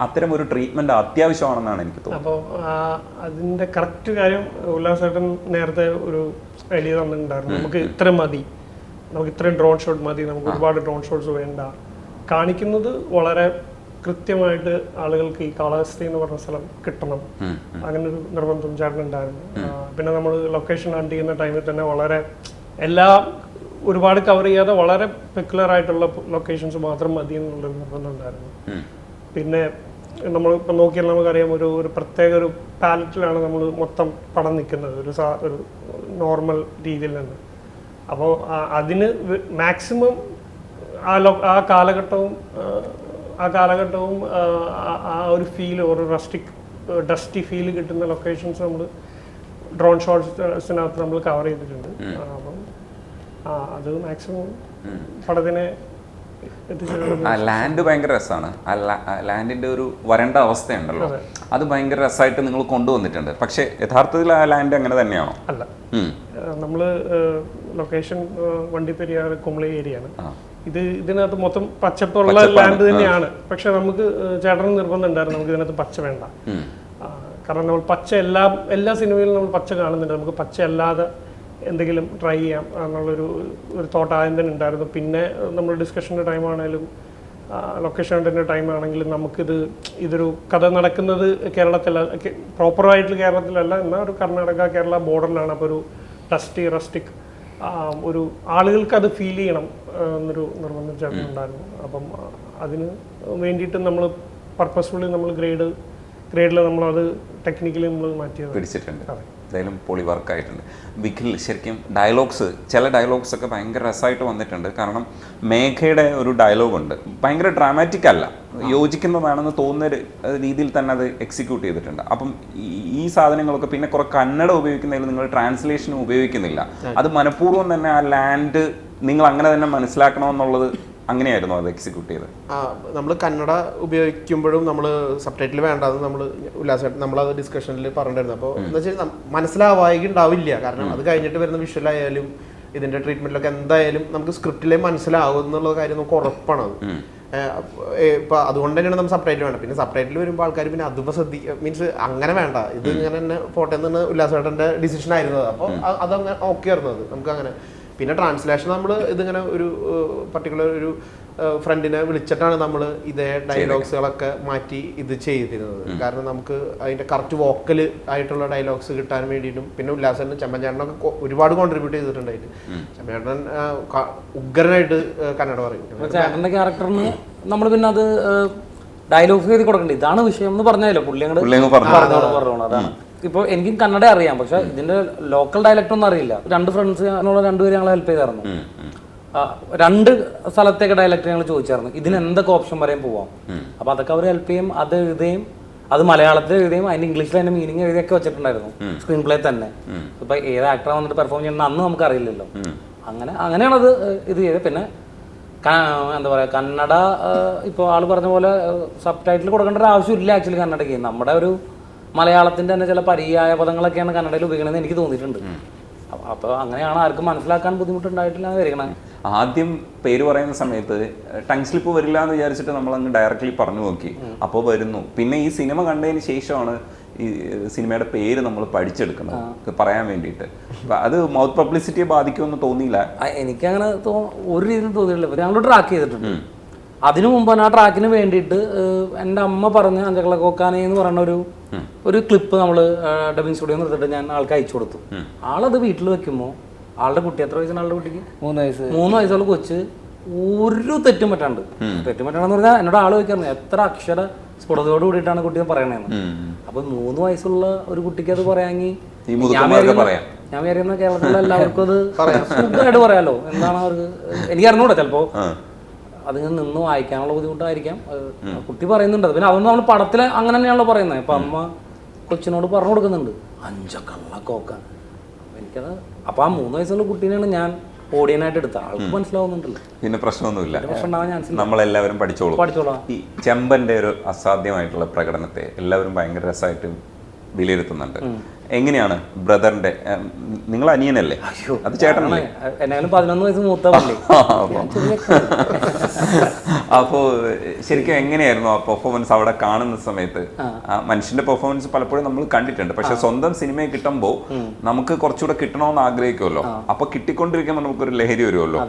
അത്തരം ഒരു ട്രീറ്റ്മെന്റ് അത്യാവശ്യമാണെന്നാണ് എനിക്ക് തോന്നുന്നത്. അപ്പോൾ അതിന്റെ കറക്റ്റ് കാര്യം ഉല്ലാസേട്ടൻ നേരത്തെ ഒരു ഐഡിയ തന്നിട്ടുണ്ടായിരുന്നു. നമുക്ക് ഇത്ര മതി, നമുക്ക് ഇത്രയും ഡ്രോൺ ഷോട്ട് മതി, നമുക്ക് ഒരുപാട് ഡ്രോൺ ഷോട്ട്സ് വേണ്ട. കാണിക്കുന്നത് വളരെ കൃത്യമായിട്ട് ആളുകൾക്ക് ഈ കാലാവസ്ഥ എന്ന് പറഞ്ഞ സ്ഥലം കിട്ടണം, അങ്ങനെ ഒരു നിർബന്ധം ചേട്ടനുണ്ടായിരുന്നു. പിന്നെ നമ്മൾ ലൊക്കേഷൻ ഹണ്ട് ചെയ്യുന്ന ടൈമിൽ തന്നെ വളരെ ഒരുപാട് കവർ ചെയ്യാതെ വളരെ പെക്യുലർ ആയിട്ടുള്ള ലൊക്കേഷൻസ് മാത്രം മതി എന്നുള്ളൊരു നിർബന്ധം ഉണ്ടായിരുന്നു. പിന്നെ നമ്മളിപ്പോൾ നോക്കിയാൽ നമുക്കറിയാം ഒരു പ്രത്യേക ഒരു പാലറ്റിലാണ് നമ്മൾ മൊത്തം പടം നിൽക്കുന്നത്, ഒരു നോർമൽ രീതിയിൽ നിന്ന്. അപ്പോൾ അതിന് മാക്സിമം ആ കാലഘട്ടവും ആ ഒരു ഫീൽ, ഒരു ഡസ്റ്റി ഫീൽ കിട്ടുന്ന ലൊക്കേഷൻസ് നമ്മൾ ഡ്രോൺ ഷോട്ട്സിനകത്ത് നമ്മൾ കവർ ചെയ്തിട്ടുണ്ട്. അപ്പം അത് മാക്സിമം പടത്തിനെ ലാൻഡ് ഭയങ്കര രസമാണ്. ലാൻഡിന്റെ ഒരു വരണ്ട അവസ്ഥയുണ്ടല്ലോ, അത് ഭയങ്കര രസമായിട്ട് നിങ്ങൾ കൊണ്ടുവന്നിട്ടുണ്ട്. പക്ഷെ യഥാർത്ഥത്തിൽ ആ ലാൻഡ് അങ്ങനെ തന്നെയാണോ? അല്ല, നമ്മള് ലൊക്കേഷൻ വണ്ടിപ്പെരിയാർ കുമളി ഏരിയ ആണ്. ഇതിനകത്ത് മൊത്തം പച്ചപ്പുള്ള ലാൻഡ് തന്നെയാണ്. പക്ഷെ നമുക്ക് ചേട്ടന് നിർബന്ധം ഉണ്ടായിരുന്നു നമുക്ക് ഇതിനകത്ത് പച്ച വേണ്ട. കാരണം നമ്മൾ പച്ച എല്ലാ സിനിമയിലും നമ്മൾ പച്ച കാണുന്നുണ്ട്, നമുക്ക് പച്ച അല്ലാതെ എന്തെങ്കിലും ട്രൈ ചെയ്യാം എന്നുള്ളൊരു തോട്ട് ആദ്യം തന്നെ ഉണ്ടായിരുന്നു. പിന്നെ നമ്മൾ ഡിസ്കഷൻ്റെ ടൈമാണെങ്കിലും ലൊക്കേഷൻ്റെ ടൈം ആണെങ്കിലും ഇതൊരു കഥ നടക്കുന്നത് കേരളത്തിലല്ല, പ്രോപ്പറായിട്ടുള്ള കേരളത്തിലല്ല, എന്നാൽ ഒരു കർണാടക കേരള ബോർഡറിലാണ്. അപ്പോൾ ഒരു റസ്റ്റിക് ഒരു ആളുകൾക്ക് അത് ഫീൽ ചെയ്യണം എന്നൊരു നിർബന്ധം ചേട്ടനുണ്ടായിരുന്നു. അപ്പം അതിന് വേണ്ടിയിട്ട് നമ്മൾ പർപ്പസ്ഫുള്ളി നമ്മൾ ഗ്രേഡിൽ നമ്മളത് ടെക്നിക്കലി നമ്മൾ മാറ്റിയത് പിടിച്ചിട്ടുണ്ട്. എന്തായാലും പൊളി വർക്കായിട്ടുണ്ട്. വിഖിൽ ശരിക്കും ചില ഡയലോഗ്സ് ഒക്കെ ഭയങ്കര രസമായിട്ട് വന്നിട്ടുണ്ട്. കാരണം മേഘയുടെ ഒരു ഡയലോഗുണ്ട്, ഭയങ്കര ഡ്രാമാറ്റിക് അല്ല, യോജിക്കുന്നതാണെന്ന് തോന്നുന്ന രീതിയിൽ തന്നെ അത് എക്സിക്യൂട്ട് ചെയ്തിട്ടുണ്ട്. അപ്പം ഈ സാധനങ്ങളൊക്കെ പിന്നെ കുറെ കന്നഡ ഉപയോഗിക്കുന്നതിൽ നിങ്ങൾ ട്രാൻസ്ലേഷൻ ഉപയോഗിക്കുന്നില്ല, അത് മനഃപൂർവ്വം തന്നെ ആ ലാൻഡ് നിങ്ങൾ അങ്ങനെ തന്നെ മനസ്സിലാക്കണമെന്നുള്ളത് അങ്ങനെയായിരുന്നു അത് എക്സിക്യൂട്ട് ചെയ്തത്. നമ്മൾ കന്നഡ ഉപയോഗിക്കുമ്പോഴും നമ്മൾ സബ്ടൈറ്റിൽ വേണ്ടാന്ന് നമ്മളത് ഡിസ്കഷനിൽ പറഞ്ഞിരുന്നു. അപ്പോൾ എന്താ വെച്ചാൽ മനസ്സിലാവായി ഉണ്ടാവില്ല, കാരണം അത് കഴിഞ്ഞിട്ട് വരുന്ന വിഷ്വലായാലും ഇതിന്റെ ട്രീറ്റ്മെന്റിലൊക്കെ എന്തായാലും നമുക്ക് സ്ക്രിപ്റ്റിലെ മനസ്സിലാവും എന്നുള്ള കാര്യം നമുക്ക് ഉറപ്പാണ്. ഇപ്പൊ അതുകൊണ്ട് തന്നെയാണ് നമ്മൾ സബ്ടൈറ്റിൽ വേണ്ട. പിന്നെ സബ്ടൈറ്റിൽ വരുമ്പോൾ ആൾക്കാർ പിന്നെ അതും മീൻസ് അങ്ങനെ വേണ്ട, ഇത് ഇങ്ങനെ തന്നെ പോട്ടെ എന്ന് ഉല്ലാസേട്ടന്റെ ഡിസിഷൻ ആയിരുന്നത്. അപ്പോൾ അതങ്ങനെ ഓക്കെ ആയിരുന്നത് നമുക്ക് അങ്ങനെ. പിന്നെ ട്രാൻസ്ലേഷൻ നമ്മൾ ഇതിങ്ങനെ ഒരു പർട്ടിക്കുലർ ഒരു ഫ്രണ്ടിനെ വിളിച്ചിട്ടാണ് നമ്മൾ ഇതേ ഡയലോഗ്സുകളൊക്കെ മാറ്റി ഇത് ചെയ്തിരുന്നത്. കാരണം നമുക്ക് അതിന്റെ കറക്റ്റ് വോക്കൽ ആയിട്ടുള്ള ഡയലോഗ്സ് കിട്ടാൻ വേണ്ടിയിട്ടും. പിന്നെ ഉല്ലാസന് ചെമ്മൻചാട്ടനൊക്കെ ഒരുപാട് കോൺട്രിബ്യൂട്ട് ചെയ്തിട്ടുണ്ട് അതിന്. ചെമ്മൻചാട്ടൻ ഉഗ്രനായിട്ട് കന്നഡ പറയും. ചേട്ടന്റെ ക്യാരക്ടറിന് നമ്മൾ പിന്നെ അത് ഡയലോഗ്സ് എഴുതി കൊടുക്കണ്ടേ, ഇതാണ് വിഷയം എന്ന് പറഞ്ഞാലോ പുള്ളി അങ്ങോട്ട് പറഞ്ഞോളൂ. അതാണ് ഇപ്പോൾ എനിക്കും കന്നഡ അറിയാം, പക്ഷെ ഇതിന്റെ ലോക്കൽ ഡയലക്റ്റ് ഒന്നും അറിയില്ല. 2 ഫ്രണ്ട്സ് രണ്ടുപേരും ഞങ്ങളെ ഹെൽപ്പ് ചെയ്തായിരുന്നു. 2 സ്ഥലത്തേക്ക് ഡയലക്റ്റ് ഞങ്ങൾ ചോദിച്ചായിരുന്നു, ഇതിന് എന്തൊക്കെ ഓപ്ഷൻ വരെയും പോവാം. അപ്പൊ അതൊക്കെ അവർ ഹെൽപ്പ് ചെയ്യും, അത് എഴുതുകയും അത് മലയാളത്തിൽ എഴുതുകയും അതിന്റെ ഇംഗ്ലീഷിൽ അതിന്റെ മീനിങ് എഴുതിയൊക്കെ വെച്ചിട്ടുണ്ടായിരുന്നു സ്ക്രീൻ പ്ലേ തന്നെ. ഇപ്പൊ ഏത് ആക്ടറാ വന്നിട്ട് പെർഫോം ചെയ്യുന്ന അന്ന് നമുക്ക് അറിയില്ലല്ലോ. അങ്ങനെയാണത് ഇത് ചെയ്തത്. പിന്നെ എന്താ പറയാ, കന്നഡ ഇപ്പോൾ ആള് പറഞ്ഞ പോലെ സബ് ടൈറ്റിൽ കൊടുക്കേണ്ട ഒരു ആവശ്യമില്ല ആക്ച്വലി കന്നഡയ്ക്ക്. നമ്മുടെ ഒരു മലയാളത്തിന്റെ തന്നെ ചില പര്യായ പദങ്ങളൊക്കെയാണ് കന്നഡയിൽ ഉപയോഗിക്കണമെന്ന് എനിക്ക് തോന്നിയിട്ടുണ്ട്. അപ്പോൾ അങ്ങനെയാണ് ആർക്കും മനസ്സിലാക്കാൻ ബുദ്ധിമുട്ടുണ്ടായിട്ടില്ല വരികണേ. ആദ്യം പേര് പറയുന്ന സമയത്ത് ടങ് സ്ലിപ്പ് വരില്ല എന്ന് വിചാരിച്ചിട്ട് നമ്മൾ അങ്ങ് ഡയറക്റ്റ്ലി പറഞ്ഞു നോക്കി, അപ്പോൾ വരുന്നു. പിന്നെ ഈ സിനിമ കണ്ടതിന് ശേഷമാണ് ഈ സിനിമയുടെ പേര് നമ്മൾ പഠിച്ചെടുക്കുന്നത് പറയാൻ വേണ്ടിയിട്ട്. അത് മൗത്ത് പബ്ലിസിറ്റിയെ ബാധിക്കുമെന്ന് തോന്നിയില്ല എനിക്കങ്ങനെ ഒരു രീതിയിൽ തോന്നിയിട്ടില്ല. ഞങ്ങൾ ട്രാക്ക് ചെയ്തിട്ടുണ്ട്. അതിനു മുമ്പ് ആ ട്രാക്കിന് വേണ്ടിയിട്ട് എൻ്റെ അമ്മ പറഞ്ഞ അഞ്ചക്കളക്കോക്കാനെ എന്ന് പറയുന്ന ഒരു ക്ലിപ്പ് നമ്മൾ ഡബിങ് സ്റ്റുഡിയോ നിർത്തിട്ട് ഞാൻ ആൾക്ക് അയച്ചു കൊടുത്തു. ആളത് വീട്ടിൽ വെക്കുമ്പോൾ ആളുടെ കുട്ടി, എത്ര വയസ്സാണ് ആളുടെ കുട്ടിക്ക്? 3 വയസ്സുള്ള കൊച്ച് ഒരു തെറ്റും പറ്റാണ്ട് എന്ന് പറഞ്ഞാൽ എന്നോട് ആള് ചോദിക്കാറുണ്ട് എത്ര അക്ഷര സ്ഫുടതയോട് കൂടിയിട്ടാണ് കുട്ടി പറയണേന്ന്. അപ്പൊ 3 വയസ്സുള്ള ഒരു കുട്ടിക്ക് അത് പറയാമെങ്കിൽ ഞാൻ വിചാരിക്കുന്ന കേരളത്തിലുള്ള എല്ലാവർക്കും അത് സുഖമായിട്ട് പറയാലോ. എന്താണ് അവർക്ക് എനിക്ക് അറിഞ്ഞൂടാ, ചിലപ്പോ അതിങ്ങനെ നിന്ന് വായിക്കാനുള്ള ബുദ്ധിമുട്ടായിരിക്കാം. കുട്ടി പറയുന്നുണ്ട്. പിന്നെ അതുകൊണ്ട് നമ്മൾ പടത്തിൽ അങ്ങനെ തന്നെയാണല്ലോ പറയുന്നത്. ഇപ്പൊ അമ്മ കൊച്ചിനോട് പറഞ്ഞു കൊടുക്കുന്നുണ്ട് 5 കള്ള കോക്ക. എനിക്കത് അപ്പൊ ആ 3 വയസ്സുള്ള കുട്ടീനെയാണ് ഞാൻ ഓഡിയനായിട്ട് എടുത്ത. ആൾക്ക് മനസ്സിലാവുന്നുണ്ടല്ലോ. പിന്നെ പ്രശ്നമൊന്നുമില്ല, പ്രശ്നം ഉണ്ടാവാൻ ചാൻസ് നമ്മളെല്ലാവരും പഠിച്ചോളാം. ഈ ചെമ്പന്റെ ഒരു അസാധ്യമായിട്ടുള്ള പ്രകടനത്തെ എല്ലാവരും ഭയങ്കര രസമായിട്ട് വിലയിരുത്തുന്നുണ്ട്. എങ്ങനെയാണ് ബ്രദറിന്റെ, നിങ്ങൾ അനിയനല്ലേ, അത് ചേട്ടനല്ലേ? എന്നാലും 11 വയസ്സ് മൂത്ത. അപ്പോൾ ശരിക്കും എങ്ങനെയായിരുന്നു ആ പെർഫോമൻസ് അവിടെ കാണുന്ന സമയത്ത്? മനുഷ്യന്റെ പെർഫോമൻസ് പലപ്പോഴും നമ്മൾ കണ്ടിട്ടുണ്ട്, പക്ഷെ സ്വന്തം സിനിമയെ കിട്ടുമ്പോൾ നമുക്ക് കുറച്ചുകൂടെ കിട്ടണമെന്ന് ആഗ്രഹിക്കുമല്ലോ. അപ്പൊ കിട്ടിക്കൊണ്ടിരിക്കുമ്പോൾ നമുക്കൊരു ലഹരി വരുമല്ലോ.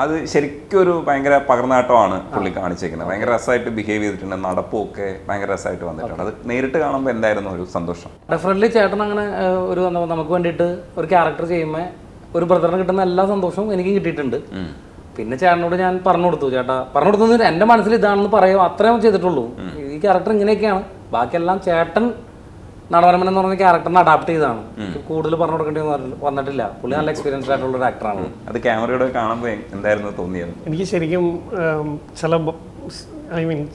അത് ശരിക്കും ഒരു ഭയങ്കര പകർന്നാട്ടമാണ് പുള്ളി കാണിച്ചേക്കുന്നത്. ഭയങ്കര രസമായിട്ട് ബിഹേവ് ചെയ്തിട്ടുണ്ട്, നടപ്പും ഒക്കെ ഭയങ്കര രസമായിട്ട് വന്നിട്ടുണ്ട്. അത് നേരിട്ട് കാണുമ്പോൾ എന്തായിരുന്നു ഒരു സന്തോഷം? ഡെഫിനറ്റ്ലി ചേട്ടൻ അങ്ങനെ ഒരു നമുക്ക് വേണ്ടിയിട്ട് ഒരു ക്യാരക്ടർ ചെയ്യുമ്പോൾ ഒരു ബ്രദറിന് കിട്ടുന്ന എല്ലാ സന്തോഷവും എനിക്കും കിട്ടിയിട്ടുണ്ട്. പിന്നെ ചേട്ടനോട് ഞാൻ പറഞ്ഞു കൊടുത്തു, ചേട്ടാ പറഞ്ഞു കൊടുത്തത് എൻ്റെ മനസ്സിൽ ഇതാണെന്ന് പറയുക, അത്രയും ചെയ്തിട്ടുള്ളൂ. ഈ ക്യാരക്ടർ ഇങ്ങനെയൊക്കെയാണ്, ബാക്കിയെല്ലാം ചേട്ടൻ നടവരമൻ എന്ന് പറഞ്ഞ ക്യാരക്ടറിനെ അഡാപ്റ്റ് ചെയ്താണ്. കൂടുതൽ പറഞ്ഞു കൊടുക്കേണ്ടി വന്നിട്ടില്ല. പുള്ളി നല്ല എക്സ്പീരിയൻസ്ഡ് ആയിട്ടുള്ള ഒരു ആക്ടറാണ്. അത് ക്യാമറയോടെ കാണുമ്പോൾ എന്തായിരുന്നു തോന്നിയത്? എനിക്ക് ശരിക്കും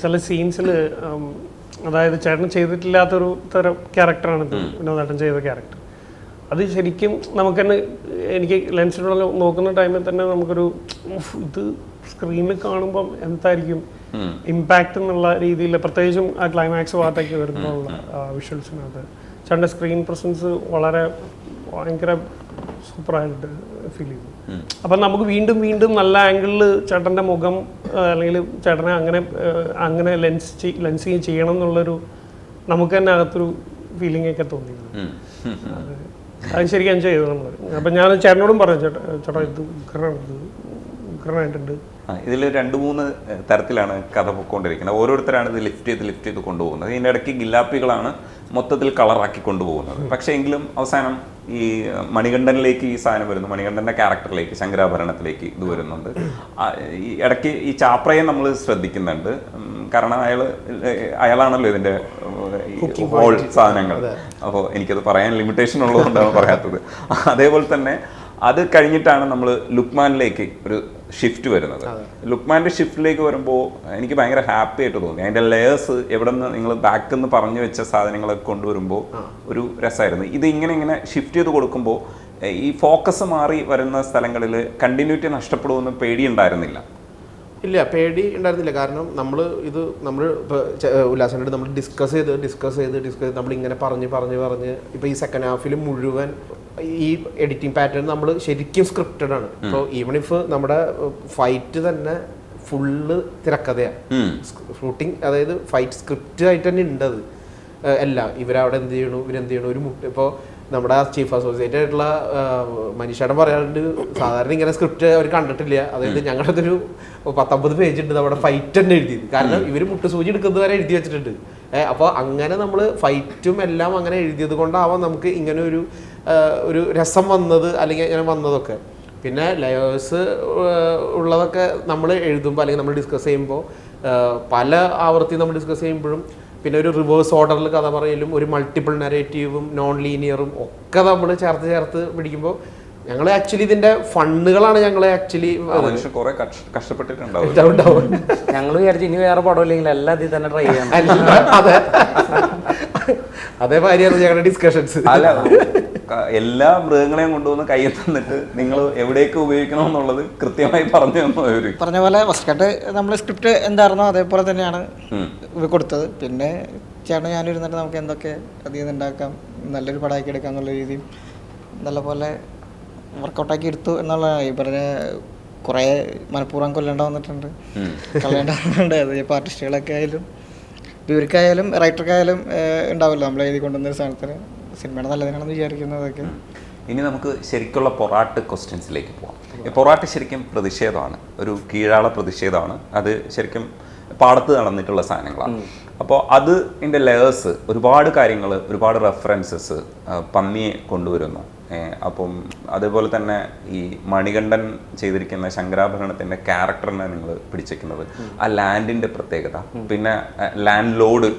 ചില സീൻസിൽ അതായത് ചേട്ടൻ ചെയ്തിട്ടില്ലാത്തൊരു തരം ക്യാരക്ടറാണ് ഇത്, വിനോദേട്ടൻ ചെയ്ത ക്യാരക്ടർ. അത് ശരിക്കും നമുക്ക് തന്നെ, എനിക്ക് ലെൻസിലൂടെ നോക്കുന്ന ടൈമിൽ തന്നെ നമുക്കൊരു ഇത് സ്ക്രീനിൽ കാണുമ്പോൾ എന്തായിരിക്കും ഇമ്പാക്റ്റ് എന്നുള്ള രീതിയിൽ, പ്രത്യേകിച്ചും ആ ക്ലൈമാക്സ് ഭാഗത്തേക്ക് വരുമ്പോഴുള്ള വിഷ്വൽസിനകത്ത് ചേട്ടൻ്റെ സ്ക്രീൻ പ്രസൻസ് വളരെ ഭയങ്കര സൂപ്പറായിട്ട് ഫീൽ ചെയ്തു. അപ്പം നമുക്ക് വീണ്ടും വീണ്ടും നല്ല ആംഗിളിൽ ചേട്ടൻ്റെ മുഖം അല്ലെങ്കിൽ ചേട്ടനെ അങ്ങനെ ലെൻസിങ് ചെയ്യണം എന്നുള്ളൊരു നമുക്ക് തന്നെ അകത്തൊരു ഫീലിംഗ് ഒക്കെ തോന്നി. അത് ശരിക്കും എൻജോയ് ചെയ്തു നമ്മൾ. അപ്പം ഞാൻ ചേട്ടനോടും പറഞ്ഞു, ചേട്ടാ ഇത് ഉഗ്രനായിട്ടുണ്ട്. ഇതിൽ 2-3 തരത്തിലാണ് കഥ പൊയ്ക്കൊണ്ടിരിക്കുന്നത്. ഓരോരുത്തരാണ് ഇത് ലിഫ്റ്റ് ചെയ്ത് കൊണ്ടുപോകുന്നത്. ഇതിൻ്റെ ഇടയ്ക്ക് ഗില്ലാപ്പികളാണ് മൊത്തത്തിൽ കളറാക്കി കൊണ്ടുപോകുന്നത്. പക്ഷേ എങ്കിലും അവസാനം ഈ മണികണ്ഠനിലേക്ക് ഈ സാധനം വരുന്നു, മണികണ്ഠൻ്റെ ക്യാരക്ടറിലേക്ക്, ശങ്കരാഭരണത്തിലേക്ക് ഇത് വരുന്നുണ്ട്. ഈ ഇടയ്ക്ക് ഈ ചാപ്രയെ നമ്മൾ ശ്രദ്ധിക്കുന്നുണ്ട്. കാരണം അയാളാണല്ലോ ഇതിൻ്റെ ഹോൾ സാധനങ്ങൾ. അപ്പോൾ എനിക്കത് പറയാൻ ലിമിറ്റേഷൻ ഉള്ളതുകൊണ്ടാണ് പറയാത്തത്. അതേപോലെ തന്നെ അത് കഴിഞ്ഞിട്ടാണ് നമ്മൾ ലുക്മാനിലേക്ക് ഒരു ഷിഫ്റ്റ് വരുന്നത്. ലുക്മാൻ്റെ ഷിഫ്റ്റിലേക്ക് വരുമ്പോൾ എനിക്ക് ഭയങ്കര ഹാപ്പി ആയിട്ട് തോന്നി. അതിൻ്റെ ലെയേഴ്സ് എവിടെ നിന്ന് നിങ്ങൾ ബാക്കിൽ നിന്ന് പറഞ്ഞു വെച്ച സാധനങ്ങളൊക്കെ കൊണ്ടുവരുമ്പോൾ ഒരു രസമായിരുന്നു. ഇത് ഇങ്ങനെ ഷിഫ്റ്റ് ചെയ്ത് കൊടുക്കുമ്പോൾ ഈ ഫോക്കസ് മാറി വരുന്ന സ്ഥലങ്ങളിൽ കണ്ടിന്യൂറ്റി നഷ്ടപ്പെടുമെന്ന് പേടിയുണ്ടായിരുന്നില്ല? ഇല്ല, പേടി ഉണ്ടായിരുന്നില്ല. കാരണം നമ്മൾ ഉല്ലാസനായിട്ട് നമ്മൾ ഡിസ്കസ് ചെയ്ത് നമ്മളിങ്ങനെ പറഞ്ഞ് ഇപ്പോൾ ഈ സെക്കൻഡ് ഹാഫിൽ മുഴുവൻ ഈ എഡിറ്റിംഗ് പാറ്റേൺ നമ്മൾ ശരിക്കും സ്ക്രിപ്റ്റഡ് ആണ്. ഇപ്പോൾ ഈവൺ ഇഫ് നമ്മുടെ ഫൈറ്റ് തന്നെ ഫുള്ള് തിരക്കഥയാണ്, ഷൂട്ടിങ്, അതായത് ഫൈറ്റ് സ്ക്രിപ്റ്റ് ആയിട്ട് തന്നെ ഉണ്ട്. അത് എല്ലാം ഇവരവിടെ എന്ത് ചെയ്യണു, ഇവരെന്ത് ചെയ്യണു, ഒരു ഇപ്പോൾ നമ്മുടെ ചീഫ് അസോസിയേറ്റ് ആയിട്ടുള്ള മനീഷേട്ടൻ പറയാറുണ്ട്, സാധാരണ ഇങ്ങനെ സ്ക്രിപ്റ്റ് അവർ കണ്ടിട്ടില്ല. അതായത് ഞങ്ങളുടെ ഒരു 19 പേജ് ഉണ്ട് നമ്മുടെ ഫൈറ്റ് തന്നെ എഴുതിയത്. കാരണം ഇവർ മുട്ടുസൂചി എടുക്കുന്നത് വരെ എഴുതി വെച്ചിട്ടുണ്ട്. അപ്പോൾ അങ്ങനെ നമ്മൾ ഫൈറ്റും എല്ലാം അങ്ങനെ എഴുതിയത് കൊണ്ടാവാം നമുക്ക് ഇങ്ങനെ ഒരു രസം വന്നത്, അല്ലെങ്കിൽ ഇങ്ങനെ വന്നതൊക്കെ. പിന്നെ ലെയേഴ്സ് ഉള്ളതൊക്കെ നമ്മൾ എഴുതുമ്പോൾ അല്ലെങ്കിൽ നമ്മൾ ഡിസ്കസ് ചെയ്യുമ്പോൾ പല ആവർത്തി നമ്മൾ ഡിസ്കസ് ചെയ്യുമ്പോഴും, പിന്നെ ഒരു റിവേഴ്സ് ഓർഡറിൽ കഥ പറയലും, ഒരു മൾട്ടിപ്പിൾ നരേറ്റീവും നോൺ ലീനിയറും ഒക്കെ നമ്മൾ ചേർത്ത് പിടിക്കുമ്പോൾ ഞങ്ങൾ ആക്ച്വലി ഇതിന്റെ ഫണ്ടുകളാണ് ഞങ്ങൾ ആക്ച്വലി കഷ്ടപ്പെട്ടിട്ടുണ്ടാവും. ഞങ്ങൾ വിചാരിച്ചു ഇനി വേറെ പടമില്ലെങ്കിൽ എല്ലാം ഇതിൽ തന്നെ ട്രൈ ചെയ്യാം. അതേ മാതിരിയാണ് ഞങ്ങളുടെ ഡിസ്കഷൻസ്. അല്ല, എല്ലാ മൃഗങ്ങളെയും കൊണ്ടുവന്ന് കയ്യിൽ തന്നിട്ട് നിങ്ങൾ എവിടേക്ക് ഉപയോഗിക്കണം എന്നുള്ളത് കൃത്യമായി പറഞ്ഞു തന്നു. പറഞ്ഞ പോലെ ഫസ്റ്റ് കട്ട് നമ്മൾ സ്ക്രിപ്റ്റ് എന്തായിരുന്നോ അതേപോലെ തന്നെയാണ് കൊടുത്തത്. പിന്നെ ചേട്ടൻ ഞാനിരുന്നിട്ട് നമുക്ക് എന്തൊക്കെ അതിൽ നിന്ന് ഉണ്ടാക്കാം, നല്ലൊരു പടമാക്കി എടുക്കാം എന്നുള്ള രീതിയിൽ നല്ലപോലെ വർക്കൗട്ടാക്കി എടുത്തു എന്നുള്ളതാണ്. ഈ പറഞ്ഞ കുറേ മനഃപൂർവ്വം കൊല്ലേണ്ട വന്നിട്ടുണ്ട്, കളയേണ്ട വന്നിട്ടുണ്ട്. അത് ഇപ്പോൾ ആർട്ടിസ്റ്റുകളൊക്കെ ആയാലും ഇവർക്കായാലും റൈറ്റർക്കായാലും ഉണ്ടാവുമല്ലോ നമ്മൾ എഴുതി കൊണ്ടുവന്നൊരു സാധനത്തിന്. സിനിമയുടെ നല്ലതിനാണെന്ന് വിചാരിക്കുന്നതൊക്കെ. ഇനി നമുക്ക് ശരിക്കുള്ള പൊറാട്ട് ക്വസ്റ്റ്യൻസിലേക്ക് പോകാം. പൊറാട്ട് ശരിക്കും പ്രതിഷേധമാണ്, ഒരു കീഴാള പ്രതിഷേധമാണ്. അത് ശരിക്കും പാടത്ത് നടന്നിട്ടുള്ള സാധനങ്ങളാണ്. അപ്പോൾ അതിൻ്റെ ലെയേഴ്സ്, ഒരുപാട് കാര്യങ്ങൾ, ഒരുപാട് റെഫറൻസസ്, പന്നിയെ കൊണ്ടുവരുന്നു, അപ്പം അതേപോലെ തന്നെ ഈ മണികണ്ഠൻ ചെയ്തിരിക്കുന്ന ശങ്കരാഭരണത്തിൻ്റെ ക്യാരക്ടറിനെ നിങ്ങൾ പിടിച്ചേക്കുന്നത് ആ ലാൻഡിൻ്റെ പ്രത്യേകത, പിന്നെ ലാൻഡ് ലോഡ്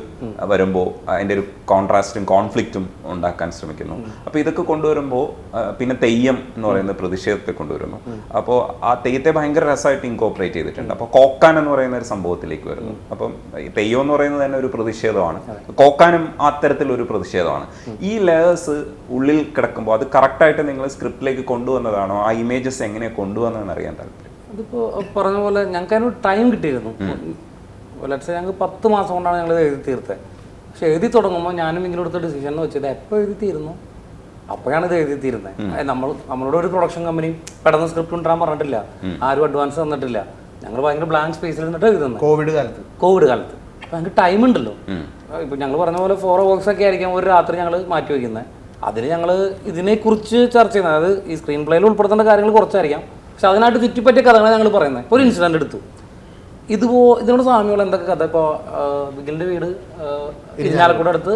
വരുമ്പോൾ അതിൻ്റെ ഒരു കോൺട്രാസ്റ്റും കോൺഫ്ലിക്റ്റും ഉണ്ടാക്കാൻ ശ്രമിക്കുന്നു. അപ്പോൾ ഇതൊക്കെ കൊണ്ടുവരുമ്പോൾ പിന്നെ തെയ്യം എന്ന് പറയുന്ന പ്രതിഷേധത്തെ കൊണ്ടുവരുന്നു. അപ്പോൾ ആ തെയ്യത്തെ ഭയങ്കര രസമായിട്ട് ഇൻകോപ്പറേറ്റ് ചെയ്തിട്ടുണ്ട്. അപ്പോൾ കോക്കാൻ എന്ന് പറയുന്ന ഒരു സംഭവത്തിലേക്ക് വരുന്നു. അപ്പം ഈ തെയ്യം എന്ന് പറയുന്നത് തന്നെ ഒരു പ്രതിഷേധമാണ്, കോക്കാനും അത്തരത്തിലൊരു പ്രതിഷേധമാണ്. ഈ ലെയേഴ്സ് ഉള്ളിൽ കിടക്കുമ്പോൾ അത് കറക്റ്റായിട്ട് നിങ്ങൾ സ്ക്രിപ്റ്റിലേക്ക് കൊണ്ടുവന്നതാണോ, ആ ഇമേജസ് എങ്ങനെയാണ് കൊണ്ടുവന്നതെന്ന് അറിയാൻ താല്പര്യം. അതിപ്പോൾ പറഞ്ഞ പോലെ ഞങ്ങൾക്ക് അതിനൊരു ടൈം കിട്ടിയിരുന്നു. ഞങ്ങൾക്ക് 10 മാസം കൊണ്ടാണ് ഞങ്ങൾ എഴുതി തീർത്തത്. പക്ഷെ എഴുതി തുടങ്ങുമ്പോൾ ഞാനും ഇങ്ങനെ എടുത്ത ഡിസിഷൻ എന്ന് വെച്ചത് എപ്പോൾ എഴുതി തീരുന്നു അപ്പോഴാണ് ഇത് എഴുതി തീരുന്നത്. നമ്മളോട് ഒരു പ്രൊഡക്ഷൻ കമ്പനി പെട്ടെന്ന് സ്ക്രിപ്റ്റ് കൊണ്ടുവരാൻ പറഞ്ഞിട്ടില്ല, ആരും അഡ്വാൻസ് തന്നിട്ടില്ല. ഞങ്ങൾ ഭയങ്കര ബ്ലാങ്ക് സ്പേസിൽ നിന്നിട്ട് എഴുതുന്നത് കോവിഡ് കാലത്ത്. അപ്പോൾ ഞങ്ങൾക്ക് ടൈം ഉണ്ടല്ലോ. ഇപ്പം ഞങ്ങൾ പറഞ്ഞ പോലെ 4 hours ഒക്കെ ആയിരിക്കും ഒരു രാത്രി ഞങ്ങൾ മാറ്റി വയ്ക്കുന്നത്. അതിന് ഞങ്ങൾ ഇതിനെക്കുറിച്ച് ചർച്ച ചെയ്യുന്നത്, അതായത് ഈ സ്ക്രീൻ പ്ലേയിൽ ഉൾപ്പെടുത്തേണ്ട കാര്യങ്ങൾ കുറച്ചായിരിക്കാം, പക്ഷെ അതിനായിട്ട് ചുറ്റിപ്പറ്റിയ കഥകളാണ് ഞങ്ങൾ പറയുന്നത്. ഒരു ഇൻസിഡൻറ്റ് എടുത്തു, ഇതിനോട് സാമ്യമുള്ള എന്തൊക്കെ കഥ. ഇപ്പോൾ ബിഗിലിൻ്റെ വീട് ഇരിഞ്ഞാലക്കുട അടുത്ത്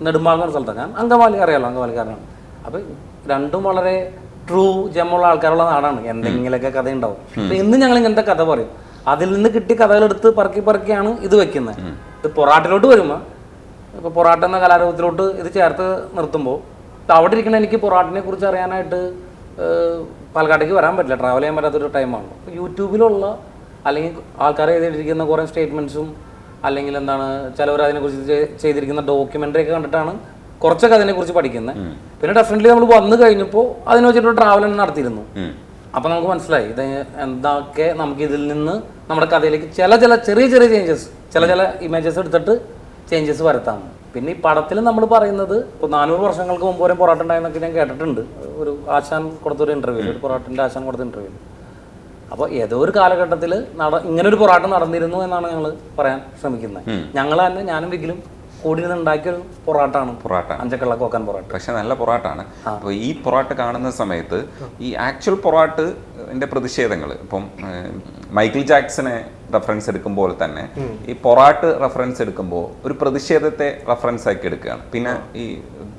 നെടുമ്പാൾ എന്ന സ്ഥലത്താണ്. ഞാൻ അങ്കമാലി അറിയാമല്ലോ, അങ്കമാലിക്കാരനാണ്. അപ്പോൾ രണ്ടും വളരെ ട്രൂ ജമ്മുള്ള ആൾക്കാരുള്ള നാടാണ്. എന്തെങ്കിലുമൊക്കെ കഥ ഉണ്ടാവും. അപ്പം ഇന്ന് ഞങ്ങൾ ഇങ്ങനത്തെ കഥ പറയും. അതിൽ നിന്ന് കിട്ടിയ കഥകളെടുത്ത് പറക്കിയാണ് ഇത് വെക്കുന്നത്. ഇത് പൊറാട്ടിലോട്ട് വരുമ്പോൾ, ഇപ്പോൾ പൊറാട്ട എന്ന കലാരൂപത്തിലോട്ട് ഇത് ചേർത്ത് നിർത്തുമ്പോൾ അവിടെ ഇരിക്കണ എനിക്ക് പൊറാട്ടിനെ കുറിച്ച് അറിയാനായിട്ട് പാലക്കാട്ടേക്ക് വരാൻ പറ്റില്ല, ട്രാവൽ ചെയ്യാൻ പറ്റാത്തൊരു ടൈമാണ്. അപ്പോൾ യൂട്യൂബിലുള്ള അല്ലെങ്കിൽ ആൾക്കാർ എഴുതിയിരിക്കുന്ന കുറേ സ്റ്റേറ്റ്മെൻറ്റ്സും അല്ലെങ്കിൽ എന്താണ് ചിലവർ അതിനെക്കുറിച്ച് ചെയ്തിരിക്കുന്ന ഡോക്യുമെൻ്ററി ഒക്കെ കണ്ടിട്ടാണ് കുറച്ചൊക്കെ അതിനെക്കുറിച്ച് പഠിക്കുന്നത്. പിന്നെ ഡെഫിനറ്റ്ലി നമ്മൾ വന്നു കഴിഞ്ഞപ്പോൾ അതിനെ വെച്ചിട്ട് ട്രാവൽ തന്നെ നടത്തിയിരുന്നു. അപ്പോൾ നമുക്ക് മനസ്സിലായി ഇത് എന്തൊക്കെ നമുക്ക് ഇതിൽ നിന്ന് നമ്മുടെ കഥയിലേക്ക് ചില ചെറിയ ചേഞ്ചസ്, ചില ഇമേജസ് എടുത്തിട്ട് ചേഞ്ചസ് വരുത്താം. പിന്നെ ഈ പടത്തിൽ നമ്മൾ പറയുന്നത് ഇപ്പോൾ 400 വർഷങ്ങൾക്ക് മുമ്പ് വരെ പൊറാട്ട ഉണ്ടായെന്നൊക്കെ ഞാൻ കേട്ടിട്ടുണ്ട്. ഒരു ആശാൻ കൊടുത്തൊരു ഇൻ്റർവ്യൂവിൽ, ഒരു പൊറാട്ടിൻ്റെ ആശാൻ കൊടുത്ത ഇൻ്റർവ്യൂവിൽ. അപ്പോൾ ഏതോ ഒരു കാലഘട്ടത്തിൽ ഇങ്ങനൊരു പൊറാട്ട നടന്നിരുന്നു എന്നാണ് ഞങ്ങൾ പറയാൻ ശ്രമിക്കുന്നത്. ഞങ്ങൾ തന്നെ, ഞാനും വിഗിലും കൂടി നിന്ന് ഉണ്ടാക്കിയൊരു പൊറാട്ടാണ് അഞ്ചക്കള്ള കോക്കാൻ പൊറാട്ട. പക്ഷെ നല്ല പൊറാട്ടാണ്. അപ്പോൾ ഈ പൊറാട്ട കാണുന്ന സമയത്ത് ഈ ആക്ച്വൽ പൊറാട്ടിൻ്റെ പ്രതിഷേധങ്ങൾ, ഇപ്പം മൈക്കിൾ ജാക്സനെ റെഫറൻസ് എടുക്കുമ്പോൾ തന്നെ ഈ പൊറാട്ട് റെഫറൻസ് എടുക്കുമ്പോൾ ഒരു പ്രതിഷേധത്തെ റെഫറൻസ് ആക്കി എടുക്കുകയാണ്. പിന്നെ ഈ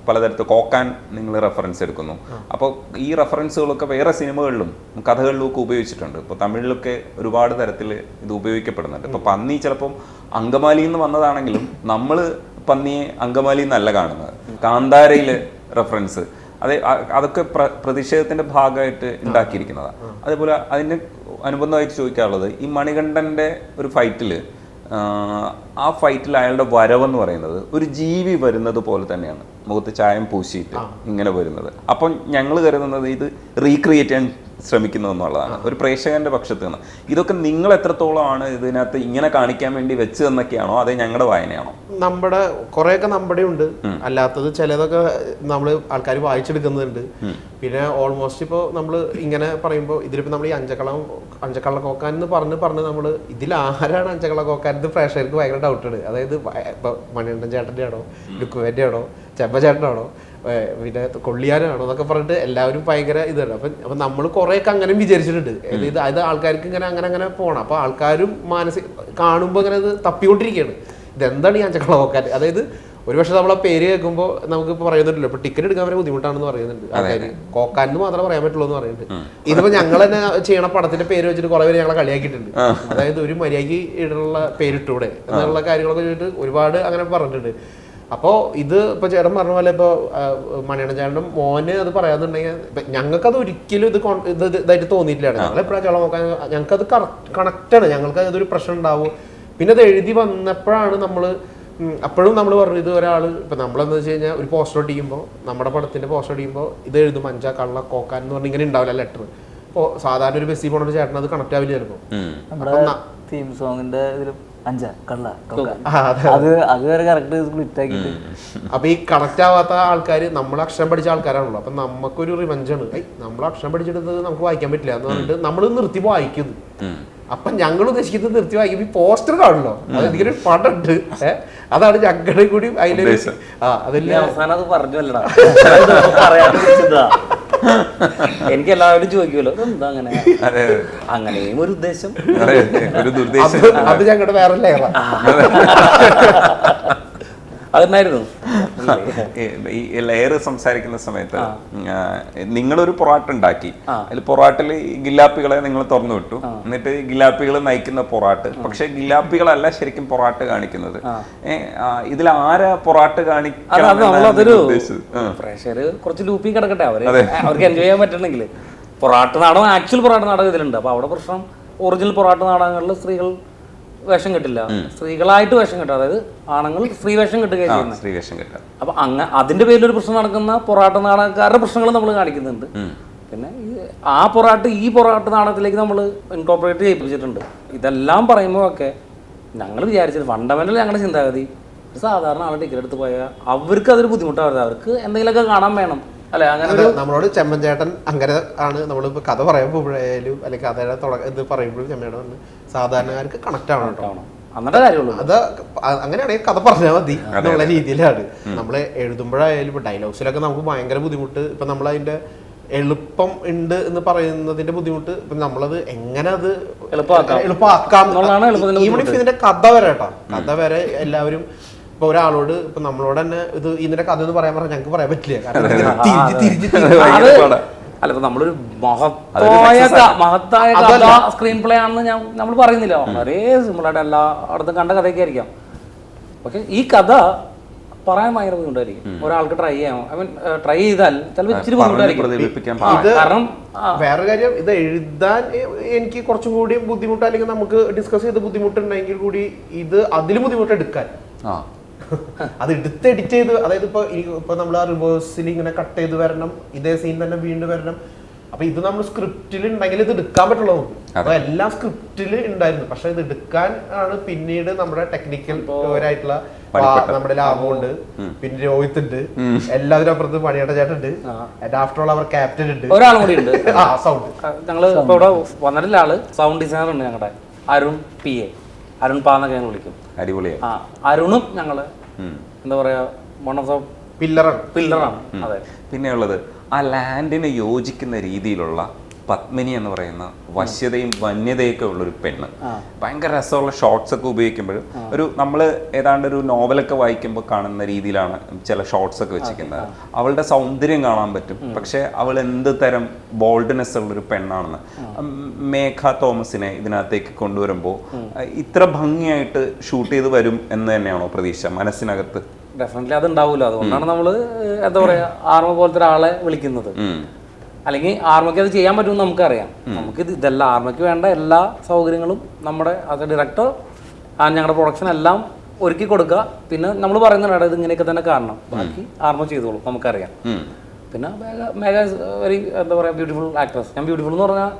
പലതരത്തിൽ കോക്കാൻ നിങ്ങൾ റെഫറൻസ് എടുക്കുന്നു. അപ്പോൾ ഈ റെഫറൻസുകളൊക്കെ വേറെ സിനിമകളിലും കഥകളിലും ഒക്കെ ഉപയോഗിച്ചിട്ടുണ്ട്. ഇപ്പോൾ തമിഴിലൊക്കെ ഒരുപാട് തരത്തിൽ ഇത് ഉപയോഗിക്കപ്പെടുന്നുണ്ട്. ഇപ്പോൾ പന്നി ചിലപ്പം അങ്കമാലിയിൽ നിന്ന് വന്നതാണെങ്കിലും നമ്മൾ പന്നിയെ അങ്കമാലിയിൽ നിന്നല്ല കാണുന്നത്, കാന്താരയിൽ റെഫറൻസ് അതൊക്കെ പ്രതിഷേധത്തിൻ്റെ ഭാഗമായിട്ട് ഉണ്ടാക്കിയിരിക്കുന്നതാണ്. അതേപോലെ അതിന് അനുബന്ധമായിട്ട് ചോദിക്കാനുള്ളത്, ഈ മണികണ്ഠൻ്റെ ഒരു ഫൈറ്റിൽ, ആ ഫൈറ്റിൽ അയാളുടെ വരവെന്ന് പറയുന്നത് ഒരു ജീവി വരുന്നത് പോലെ തന്നെയാണ്, മുഖത്ത് ചായം പൂശിയിട്ട് ഇങ്ങനെ വരുന്നത്. അപ്പം ഞങ്ങൾ കരുതുന്നത് ഇത് റീക്രിയേറ്റ് ചെയ്യാൻ ശ്രമിക്കുന്നു എന്നുള്ളതാണ്, ഒരു പ്രേക്ഷകന്റെ പക്ഷത്ത് നിന്ന്. ഇതൊക്കെ നിങ്ങൾ എത്രത്തോളമാണ് ഇതിനകത്ത് ഇങ്ങനെ കാണിക്കാൻ വേണ്ടി വെച്ച് തന്നൊക്കെയാണോ, അതേ ഞങ്ങളുടെ വായനയാണോ? നമ്മുടെ കുറെയൊക്കെ നമ്മുടെ ഉണ്ട്, അല്ലാത്തത് ചിലതൊക്കെ നമ്മൾ ആൾക്കാർ വായിച്ചെടുക്കുന്നുണ്ട്. പിന്നെ ഓൾമോസ്റ്റ് ഇപ്പോൾ നമ്മൾ ഇങ്ങനെ പറയുമ്പോൾ ഇതിലിപ്പോൾ നമ്മൾ ഈ അഞ്ചക്കള്ള കോക്കാൻ എന്ന് പറഞ്ഞ് നമ്മൾ ഇതിലാരാണ് അഞ്ചക്കള്ള കോക്കാൻ എന്ന് പ്രേക്ഷകർക്ക് ഭയങ്കര ഡൗട്ടുണ്ട്. അതായത് ഇപ്പോൾ മണികണ്ഠൻ ചേട്ടൻ്റെ ആണോ, ലുക്കുവേൻ്റെ ആണോ, ചെമ്പചേട്ടനാണോ, പിന്നെ കൊള്ളിയാനാണോ എന്നൊക്കെ പറഞ്ഞിട്ട് എല്ലാവരും ഭയങ്കര ഇതാണ്. അപ്പം നമ്മൾ കുറേയൊക്കെ അങ്ങനെ വിചാരിച്ചിട്ടുണ്ട്. അത് ആൾക്കാർക്ക് ഇങ്ങനെ അങ്ങനെ പോകണം. അപ്പോൾ ആൾക്കാരും കാണുമ്പോൾ ഇങ്ങനെ അത് തപ്പിക്കൊണ്ടിരിക്കുകയാണ്, ഇതെന്താണ് ഈ അഞ്ചക്കള്ള കോക്കാൻ. അതായത് ഒരുപക്ഷെ നമ്മൾ ആ പേര് കേൾക്കുമ്പോൾ നമുക്ക് ഇപ്പോൾ പറയുന്നുണ്ടല്ലോ, ഇപ്പോൾ ടിക്കറ്റ് എടുക്കാൻ വരെ ബുദ്ധിമുട്ടാണെന്ന് പറയുന്നുണ്ട് ആൾക്കാർ. കോക്കാൻ എന്ന് മാത്രമേ പറയാൻ പറ്റുള്ളൂ എന്ന് പറയുന്നുണ്ട്. ഇതിപ്പോൾ ഞങ്ങൾ തന്നെ ചെയ്യണ പടത്തിന്റെ പേര് വെച്ചിട്ട് കുറേ പേര് ഞങ്ങളെ കളിയാക്കിയിട്ടുണ്ട്. അതായത് ഒരു മര്യാദയ്ക്ക് ഇടുള്ള പേരിട്ടൂടെ എന്നുള്ള കാര്യങ്ങളൊക്കെ ചോദിച്ചിട്ട് ഒരുപാട് അങ്ങനെ പറഞ്ഞിട്ടുണ്ട്. അപ്പോൾ ഇത് ഇപ്പോൾ ചേട്ടൻ പറഞ്ഞ പോലെ ഇപ്പോൾ മണികണ്ഠൻ ചേട്ടനും മോന് അത് പറയാന്നുണ്ടെങ്കിൽ ഞങ്ങൾക്കത് ഒരിക്കലും ഇതായിട്ട് തോന്നിയിട്ടില്ല. ഞങ്ങൾ എപ്പോഴാണ് ചോളം നോക്കാൻ ഞങ്ങൾക്കത് കണക്റ്റാണ്, ഞങ്ങൾക്ക് അതൊരു പ്രശ്നം ഉണ്ടാവും. പിന്നെ അത് എഴുതി വന്നപ്പോഴാണ് നമ്മൾ അപ്പോഴും നമ്മൾ പറഞ്ഞു, ഇത് ഒരാൾ ഇപ്പം നമ്മളെന്ന് വെച്ച് കഴിഞ്ഞാൽ ഒരു പോസ്റ്റർ ഒട്ടിക്കുമ്പോൾ, നമ്മുടെ പടത്തിൻ്റെ പോസ്റ്റർ ഒട്ടിക്കുമ്പോൾ ഇത് എഴുതും അഞ്ചാ കള്ള കോക്കാൻ എന്ന് പറഞ്ഞ് ഇങ്ങനെ ഉണ്ടാവില്ല ലെറ്റർ. ഇപ്പോൾ സാധാരണ ഒരു ബസ്സിൽ പോണ ചേട്ടൻ അത് കണക്ട് ആവില്ല ചിലപ്പോൾ. നമ്മുടെ തീം സോങ്ങിന്റെ അപ്പൊ ഈ കണക്ട് ആവാത്ത ആൾക്കാർ നമ്മൾ അക്ഷരം പഠിച്ച ആൾക്കാരാണല്ലോ. അപ്പൊ നമുക്കൊരു റിവഞ്ചാണ്, നമ്മൾ അക്ഷരം പഠിച്ചെടുത്ത് നമുക്ക് വായിക്കാൻ പറ്റില്ല എന്ന് പറഞ്ഞിട്ട് നമ്മൾ നിർത്തി വായിക്കുന്നു. അപ്പൊ ഞങ്ങൾ ഉദ്ദേശിക്കുന്നത് നിർത്തി വായിക്കും. ഈ പോസ്റ്റർ കാണുമല്ലോ, അതെന്തെങ്കിലും ഒരു പടം ഉണ്ട്, അതാണ് ഞങ്ങളുടെ കൂടി അതിന്റെ എനിക്ക് എല്ലാവരും ചോദിക്കുമല്ലോ എന്താ അങ്ങനെ, അങ്ങനെയും ഒരു ഉദ്ദേശം, അത് ഞങ്ങളുടെ വേറെ ലെയറാ. അതുണ്ടായിരുന്നു. ഈ ലെയർ സംസാരിക്കുന്ന സമയത്ത് നിങ്ങളൊരു പൊറാട്ട ഉണ്ടാക്കി, അതിൽ പൊറാട്ടിൽ ഗില്ലാപ്പികളെ നിങ്ങൾ തുറന്നു വിട്ടു, എന്നിട്ട് ഗില്ലാപ്പികൾ നയിക്കുന്ന പൊറാട്ട്. പക്ഷെ ഗില്ലാപ്പികളല്ല ശരിക്കും പൊറാട്ട് കാണിക്കുന്നത്. ഇതിൽ ആരാ പൊറാട്ട് നമ്മളതൊരു പ്രേക്ഷകര് കുറച്ച് ലൂപ്പി കിടക്കട്ടെ, അവർക്ക് എൻജോയ് ചെയ്യാൻ പറ്റണമെങ്കിൽ. പൊറാട്ട് നാടകം, ആക്ച്വൽ പൊറാട്ട് നാടകം ഇതിലുണ്ട്. അപ്പൊ അവിടെ പ്രശ്നം ഒറിജിനൽ പൊറാട്ട് നാടകങ്ങളിൽ സ്ത്രീകൾ വേഷം കിട്ടില്ല, സ്ത്രീകളായിട്ട് വേഷം കിട്ടുക, അതായത് ആണുങ്ങൾ സ്ത്രീ വേഷം കിട്ടുകയും ചെയ്യുന്നത്. അപ്പൊ അതിന്റെ പേരിലൊരു പ്രശ്നം നടക്കുന്ന പൊറാട്ട നാടകക്കാരുടെ പ്രശ്നങ്ങൾ നമ്മൾ കാണിക്കുന്നുണ്ട്. പിന്നെ ആ പൊറാട്ട് ഈ പൊറാട്ട് നാടകത്തിലേക്ക് നമ്മൾ ഇൻകോർപ്പറേറ്റ് ചെയ്യിപ്പിച്ചിട്ടുണ്ട്. ഇതെല്ലാം പറയുമ്പോൾ ഒക്കെ ഞങ്ങൾ വിചാരിച്ചത് ഫണ്ടമെന്റൽ ഞങ്ങളുടെ ചിന്താഗതി, സാധാരണ ആളെ ടിക്കറ്റ് എടുത്ത് പോയാൽ അവർക്ക് അതൊരു ബുദ്ധിമുട്ടാണ്, അവർക്ക് എന്തെങ്കിലുമൊക്കെ കാണാൻ വേണം അല്ലെ. അങ്ങനെ നമ്മളോട് ചെമ്മൻ ചേട്ടൻ അങ്ങനെ ആണ്, നമ്മളിപ്പോ കഥ പറയുമ്പോഴായാലും അല്ലെങ്കിൽ കഥയുടെ ഇത് പറയുമ്പോഴും ചെമ്മേട്ടൻ സാധാരണക്കാർക്ക് കണക്ട് ആവണം കേട്ടോ, അന്നത്തെ കാര്യമുള്ളൂ. അത് അങ്ങനെയാണെങ്കിൽ കഥ പറഞ്ഞാൽ മതി എന്നുള്ള രീതിയിലാണ്. നമ്മള് എഴുതുമ്പോഴായാലും ഇപ്പൊ ഡയലോഗ്സിലൊക്കെ നമുക്ക് ഭയങ്കര ബുദ്ധിമുട്ട്, ഇപ്പൊ നമ്മൾ അതിന്റെ എളുപ്പം ഉണ്ട് എന്ന് പറയുന്നതിന്റെ ബുദ്ധിമുട്ട്, ഇപ്പൊ നമ്മളത് എങ്ങനെ അത് എളുപ്പമാക്കാം. ഈവൻ ഇഫ് ഇതിന്റെ കഥ വരെ കേട്ടോ, കഥ വരെ എല്ലാവരും ഇപ്പൊ ഒരാളോട് ഇപ്പൊ നമ്മളോട് തന്നെ ഇത് ഇതിന്റെ കഥ എന്ന് പറയാൻ പറഞ്ഞാൽ ഞങ്ങൾക്ക് പറയാൻ പറ്റില്ല. അല്ല, ഇപ്പൊ നമ്മളൊരു മഹത്തായ സ്ക്രീൻ പ്ലേ ആണെന്ന് നമ്മൾ പറയുന്നില്ല. വളരെ സിമ്പിളായിട്ട് എല്ലായിടത്തും കണ്ട കഥയൊക്കെ ആയിരിക്കാം. പക്ഷെ ഈ കഥ പറയാൻ ഭയങ്കര ബുദ്ധിമുട്ടായിരിക്കും ഒരാൾക്ക് ട്രൈ ചെയ്യാം. ഐ മീൻ ട്രൈ ചെയ്താൽ ചിലപ്പോൾ ഇച്ചിരി ബുദ്ധിമുട്ടായിരിക്കും. കാരണം വേറെ കാര്യം, ഇത് എഴുതാൻ എനിക്ക് കുറച്ചും കൂടി ബുദ്ധിമുട്ട്, അല്ലെങ്കിൽ നമുക്ക് ഡിസ്കസ് ചെയ്ത് ബുദ്ധിമുട്ടുണ്ടെങ്കിൽ കൂടി ഇത് അതിൽ ബുദ്ധിമുട്ട് എടുക്കാൻ, അത് എഡിറ്റ് ചെയ്ത്, അതായത് ഇപ്പൊ നമ്മൾ ആ റിവേഴ്സിൽ ഇങ്ങനെ കട്ട് ചെയ്ത് വരണം, ഇതേ സീൻ തന്നെ വീണ്ടും വരണം. അപ്പൊ ഇത് നമ്മൾ സ്ക്രിപ്റ്റിൽ ഉണ്ടെങ്കിൽ ഇത് എടുക്കാൻ പറ്റുള്ളൂ നമുക്ക്. അപ്പൊ എല്ലാം സ്ക്രിപ്റ്റിൽ ഉണ്ടായിരുന്നു, പക്ഷെ ഇത് എടുക്കാൻ ആണ് പിന്നീട് നമ്മുടെ ടെക്നിക്കൽ ആയിട്ടുള്ള നമ്മുടെ ലാഭമുണ്ട്, പിന്നെ രോഹിത് ഉണ്ട്, എല്ലാവരും അപ്പുറത്ത് പണിയേട്ട ചേട്ടുണ്ട്, ആഫ്റ്റർ ഓൾ അവർ ക്യാപ്റ്റൻ ഉണ്ട്, ഒരാളും കൂടി ഉണ്ട്. സൗണ്ട് ഞങ്ങള് ഇപ്പൊ ഇവിടെ വന്നിട്ടുള്ള ആള് സൗണ്ട് ഡിസൈനർ ഉണ്ട് ഞങ്ങളുടെ അരുൺ PA, അരുൺ പാന്നൊക്കെ ഞങ്ങൾ വിളിക്കും. അടിപൊളിയാണ്. അരുണും ഞങ്ങള് എന്താ പറയാ വൺ ഓഫ് ദ പില്ലറാണ്. അതെ. പിന്നെയുള്ളത് ആ ലാൻഡിന് യോജിക്കുന്ന രീതിയിലുള്ള പത്മിനി എന്ന് പറയുന്ന വശ്യതയും വന്യതയൊക്കെ ഉള്ളൊരു പെണ്ണ്. ഭയങ്കര രസമുള്ള ഷോർട്സ് ഒക്കെ ഉപയോഗിക്കുമ്പോൾ ഒരു നമ്മൾ ഏതാണ്ട് ഒരു നോവലൊക്കെ വായിക്കുമ്പോൾ കാണുന്ന രീതിയിലാണ് ചില ഷോർട്സ് ഒക്കെ വെച്ചിരിക്കുന്നത്. അവളുടെ സൗന്ദര്യം കാണാൻ പറ്റും, പക്ഷെ അവൾ എന്ത് തരം ബോൾഡ്നെസ് ഉള്ളൊരു പെണ്ണാണെന്ന്. മേഘ തോമസിനെ ഇതിനകത്തേക്ക് കൊണ്ടുവരുമ്പോൾ ഇത്ര ഭംഗിയായിട്ട് ഷൂട്ട് ചെയ്ത് വരും എന്ന് തന്നെയാണോ പ്രതീക്ഷ മനസ്സിനകത്ത്? ഡെഫിനറ്റ്ലി അത് ഉണ്ടാവില്ല. അതുകൊണ്ടാണ് നമ്മള് എന്താ പറയാ ആർമ പോലത്തെ ഒരാളെ വിളിക്കുന്നത്. അല്ലെങ്കിൽ ആർമയ്ക്ക് അത് ചെയ്യാൻ പറ്റുമെന്ന് നമുക്കറിയാം. നമുക്ക് ഇതെല്ലാം ആർമയ്ക്ക് വേണ്ട എല്ലാ സൗകര്യങ്ങളും നമ്മുടെ അത് ഡയറക്ടർ ഞങ്ങളുടെ പ്രൊഡക്ഷൻ എല്ലാം ഒരുക്കി കൊടുക്കുക. പിന്നെ നമ്മൾ പറയുന്നുണ്ട് ഇത് ഇങ്ങനെയൊക്കെ തന്നെ കാണണം, ബാക്കി ആർമ ചെയ്തോളൂ, നമുക്കറിയാം. പിന്നെ മേഘ വെരി എന്താ പറയുക ബ്യൂട്ടിഫുൾ ആക്ട്രസ്. ഞാൻ ബ്യൂട്ടിഫുൾ എന്ന് പറഞ്ഞാൽ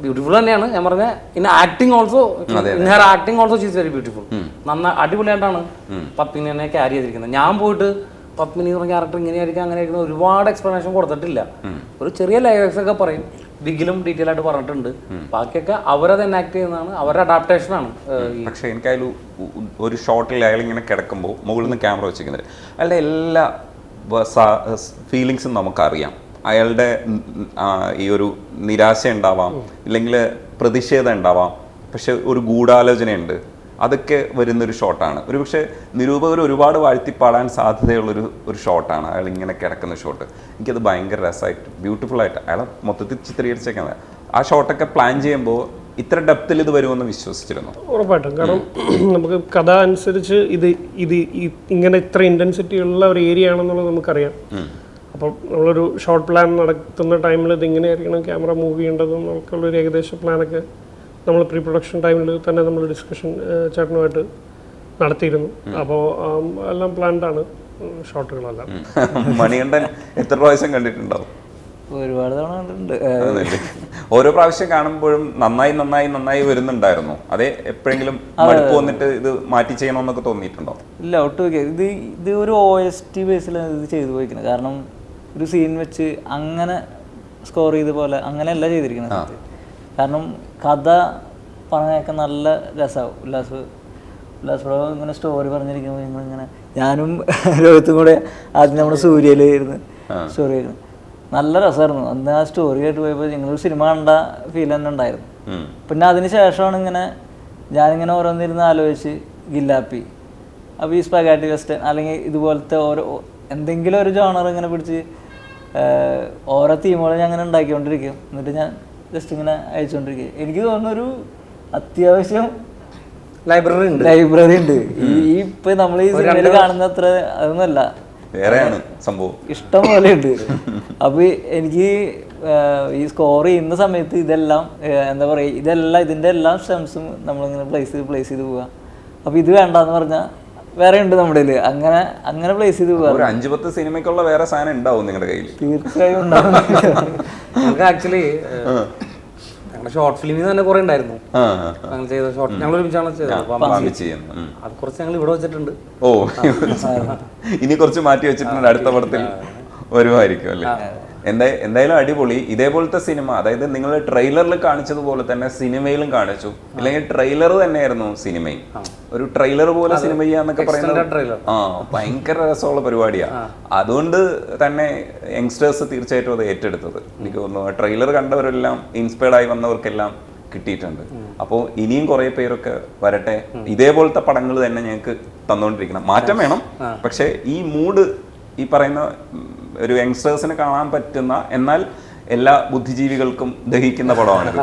ബ്യൂട്ടിഫുൾ തന്നെയാണ് ഞാൻ പറഞ്ഞ. In acting also, in her acting also she's very beautiful. നന്നായി അടിപൊളിയായിട്ടാണ് പത്മിനിനെ ക്യാരി ചെയ്തിരിക്കുന്നത്. ഞാൻ പോയിട്ട് പത്മിനി എന്ന് പറഞ്ഞ ക്യാരക്ടർ ഇങ്ങനെയായിരിക്കും അങ്ങനെ ആയിരിക്കും ഒരുപാട് എക്സ്പ്ലനേഷൻ കൊടുത്തിട്ടില്ല. ഒരു ചെറിയ ലൈവ്സ് ഒക്കെ പറയും, ബിഗിലും ഡീറ്റെയിൽ ആയിട്ട് പറഞ്ഞിട്ടുണ്ട്. ബാക്കിയൊക്കെ അവരത് എനാക്ട് ചെയ്യുന്നതാണ്, അവരുടെ അഡാപ്റ്റേഷൻ ആണ്. പക്ഷെ എനിക്കതിൽ ഒരു ഷോട്ടിൽ അയാൾ ഇങ്ങനെ കിടക്കുമ്പോൾ മുകളിൽ നിന്ന് ക്യാമറ വെച്ചിരിക്കുന്നത് അയാളുടെ എല്ലാ ഫീലിങ്സും നമുക്കറിയാം. അയാളുടെ ഈ ഒരു നിരാശ ഉണ്ടാവാം, ഇല്ലെങ്കിൽ പ്രതിഷേധം ഉണ്ടാവാം, പക്ഷെ ഒരു ഗൂഢാലോചനയുണ്ട്. അതൊക്കെ വരുന്നൊരു ഷോട്ടാണ്. ഒരു പക്ഷേ നിരൂപകർ ഒരുപാട് വാഴ്ത്തിപ്പാടാൻ സാധ്യതയുള്ളൊരു ഷോട്ടാണ് അയാൾ ഇങ്ങനെ കിടക്കുന്ന ഷോട്ട്. എനിക്കത് ഭയങ്കര രസമായിട്ട് ബ്യൂട്ടിഫുള്ളായിട്ട് അയാളെ മൊത്തത്തിൽ ചിത്രീകരിച്ചേക്കുന്നത്. ആ ഷോട്ടൊക്കെ പ്ലാൻ ചെയ്യുമ്പോൾ ഇത്ര ഡെപ്തിൽ ഇത് വരുമെന്ന് വിശ്വസിച്ചിരുന്നു? ഉറപ്പായിട്ടും. കാരണം നമുക്ക് കഥ അനുസരിച്ച് ഇത് ഇങ്ങനെ ഇത്ര ഇൻറ്റൻസിറ്റി ഉള്ള ഒരു ഏരിയ ആണെന്നുള്ളത് നമുക്കറിയാം. അപ്പം നമ്മളൊരു ഷോർട്ട് പ്ലാൻ നടത്തുന്ന ടൈമിൽ ഇത് ഇങ്ങനെയായിരിക്കണം ക്യാമറ മൂവ് ചെയ്യേണ്ടതും നമുക്കുള്ളൊരു ഏകദേശ പ്ലാനൊക്കെ നമ്മൾ പ്രീ പ്രൊഡക്ഷൻ ടൈമിൽ തന്നെ നമ്മൾ ഡിസ്കഷൻ ചേട്ടനുമായിട്ട് നടത്തിയിരുന്നു. അപ്പോൾ എല്ലാം പ്ലാൻഡാണ് ഷോട്ടുകളെല്ലാം. മണികണ്ഠൻ എത്ര പ്രാവശ്യം കണ്ടിട്ടുണ്ടാവും? ഒരുപാട് തവണ കണ്ടിട്ടുണ്ട്. ഓരോ പ്രാവശ്യം കാണുമ്പോഴും നന്നായി വരുന്നുണ്ടായിരുന്നു. അതെ, എപ്പോഴെങ്കിലും മടുപ്പ് വന്നിട്ട് ഇത് മാറ്റി ചെയ്യണമെന്നൊക്കെ തോന്നിയിട്ടുണ്ടോ? ഇല്ല, ഒട്ടുമിക്ക ഇത് ഒരു OST ബേസിലാണ് ഇത് ചെയ്തു പോയിരിക്കുന്നത്. കാരണം ഒരു സീൻ വെച്ച് അങ്ങനെ സ്കോർ ചെയ്ത പോലെ അങ്ങനെയല്ല ചെയ്തിരിക്കുന്നത്. കാരണം കഥ പറഞ്ഞൊക്കെ നല്ല രസമാവും. ഉല്ലാസ് പ്രഭു ഇങ്ങനെ സ്റ്റോറി പറഞ്ഞിരിക്കുമ്പോൾ ഞങ്ങളിങ്ങനെ ഞാനും രോഹിത്തും കൂടെ ആദ്യം നമ്മുടെ സൂര്യയിൽ ഇരുന്ന് സ്റ്റോറി ആയിരുന്നു. നല്ല രസമായിരുന്നു. അന്ന് ആ സ്റ്റോറി ആയിട്ട് പോയപ്പോൾ ഞങ്ങളൊരു സിനിമ കണ്ട ഫീൽ തന്നെ ഉണ്ടായിരുന്നു. പിന്നെ അതിന് ശേഷമാണ് ഇങ്ങനെ ഞാനിങ്ങനെ ഓരോന്നിരുന്ന് ആലോചിച്ച് ഗില്ലാപ്പി അപ്പോൾ ഈ സ്പഗാറ്റി വെസ്റ്റേൺ അല്ലെങ്കിൽ ഇതുപോലത്തെ ഓരോ എന്തെങ്കിലും ഒരു ജോണർ ഇങ്ങനെ പിടിച്ച് ഓരോ തീമുകൾ ഞാൻ അങ്ങനെ ഉണ്ടാക്കിക്കൊണ്ടിരിക്കും. എന്നിട്ട് ഞാൻ ജസ്റ്റ് ഇങ്ങനെ അയച്ചുകൊണ്ടിരിക്കും. എനിക്ക് തോന്നുന്നു ഒരു അത്യാവശ്യം ലൈബ്രറി ഉണ്ട്. ഈ ഇപ്പൊ നമ്മൾ ഈ സിനിമയിൽ കാണുന്ന അത്ര അതൊന്നുമല്ല, വേറെയാണ് സംഭവം, ഇഷ്ടം പോലെ ഉണ്ട്. അപ്പൊ എനിക്ക് ഈ സ്കോർ ചെയ്യുന്ന സമയത്ത് ഇതെല്ലാം എന്താ പറയുക, ഇതിന്റെ എല്ലാ സ്റ്റെംസും നമ്മളിങ്ങനെ പ്ലേസ് ചെയ്ത് പോവുക. അപ്പൊ ഇത് വേണ്ടെന്ന് പറഞ്ഞാൽ വേറെ ഉണ്ട് നമ്മുടെ അങ്ങനെ പ്ലേസ് ചെയ്ത് പോവുക. ഒരു 5-10 സിനിമയ്ക്കുള്ള വേറെ സാധനം ഉണ്ടാവും നിങ്ങളുടെ കയ്യിൽ, തീർച്ചയായും ഉണ്ടാവും. നമുക്ക് ആക്ച്വലി ഞങ്ങളുടെ ഷോർട്ട് ഫിലിമിൽ തന്നെ കുറെ ഉണ്ടായിരുന്നു. ഞങ്ങൾ ചെയ്ത ഷോർട്ട് ഞങ്ങൾ ഒരുമിച്ചാണ് ചെയ്തത്. അത് കുറച്ച് ഞങ്ങൾ ഇവിടെ വെച്ചിട്ടുണ്ട്. ഓ, ഇനി കുറച്ച് മാറ്റി വെച്ചിട്ടുണ്ട്, അടുത്ത പടത്തിൽ വരുമായിരിക്കും അല്ലേ? എന്തായാലും അടിപൊളി. ഇതേപോലത്തെ സിനിമ, അതായത് നിങ്ങൾ ട്രെയിലറിൽ കാണിച്ചതുപോലെ തന്നെ സിനിമയിലും കാണിച്ചു, അല്ലെങ്കിൽ ട്രെയിലർ തന്നെയായിരുന്നു സിനിമയും. ഒരു ട്രെയിലർ പോലെ സിനിമ ചെയ്യാന്നൊക്കെ പറയുന്നത് ഭയങ്കര രസമുള്ള പരിപാടിയാണ്. അതുകൊണ്ട് തന്നെ യങ്സ്റ്റേഴ്സ് തീർച്ചയായിട്ടും അത് ഏറ്റെടുത്തത്. എനിക്ക് തോന്നുന്നു ട്രെയിലർ കണ്ടവരെല്ലാം ഇൻസ്പയർഡ് ആയി വന്നവർക്കെല്ലാം കിട്ടിയിട്ടുണ്ട്. അപ്പോൾ ഇനിയും കുറെ പേരൊക്കെ വരട്ടെ, ഇതേപോലത്തെ പടങ്ങൾ തന്നെ ഞങ്ങൾക്ക് തന്നുകൊണ്ടിരിക്കണം. മാറ്റം വേണം, പക്ഷെ ഈ മൂഡ് ഈ പറയുന്ന ഒരു യങ്സ്റ്റേഴ്സിന് കാണാൻ പറ്റുന്ന, എന്നാൽ എല്ലാ ബുദ്ധിജീവികൾക്കും ദഹിക്കുന്ന പടമാണിത്.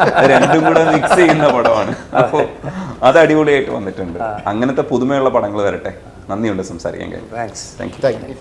അപ്പോൾ രണ്ടും കൂടെ മിക്സ് ചെയ്യുന്ന പടമാണ്. അപ്പോൾ അത് അടിപൊളിയായിട്ട് വന്നിട്ടുണ്ട്. അങ്ങനത്തെ പുതുമയുള്ള പടങ്ങൾ വരട്ടെ. നന്ദിയുണ്ട് സംസാരിക്കാൻ കഴിഞ്ഞു. താങ്ക്സ്. Thank you.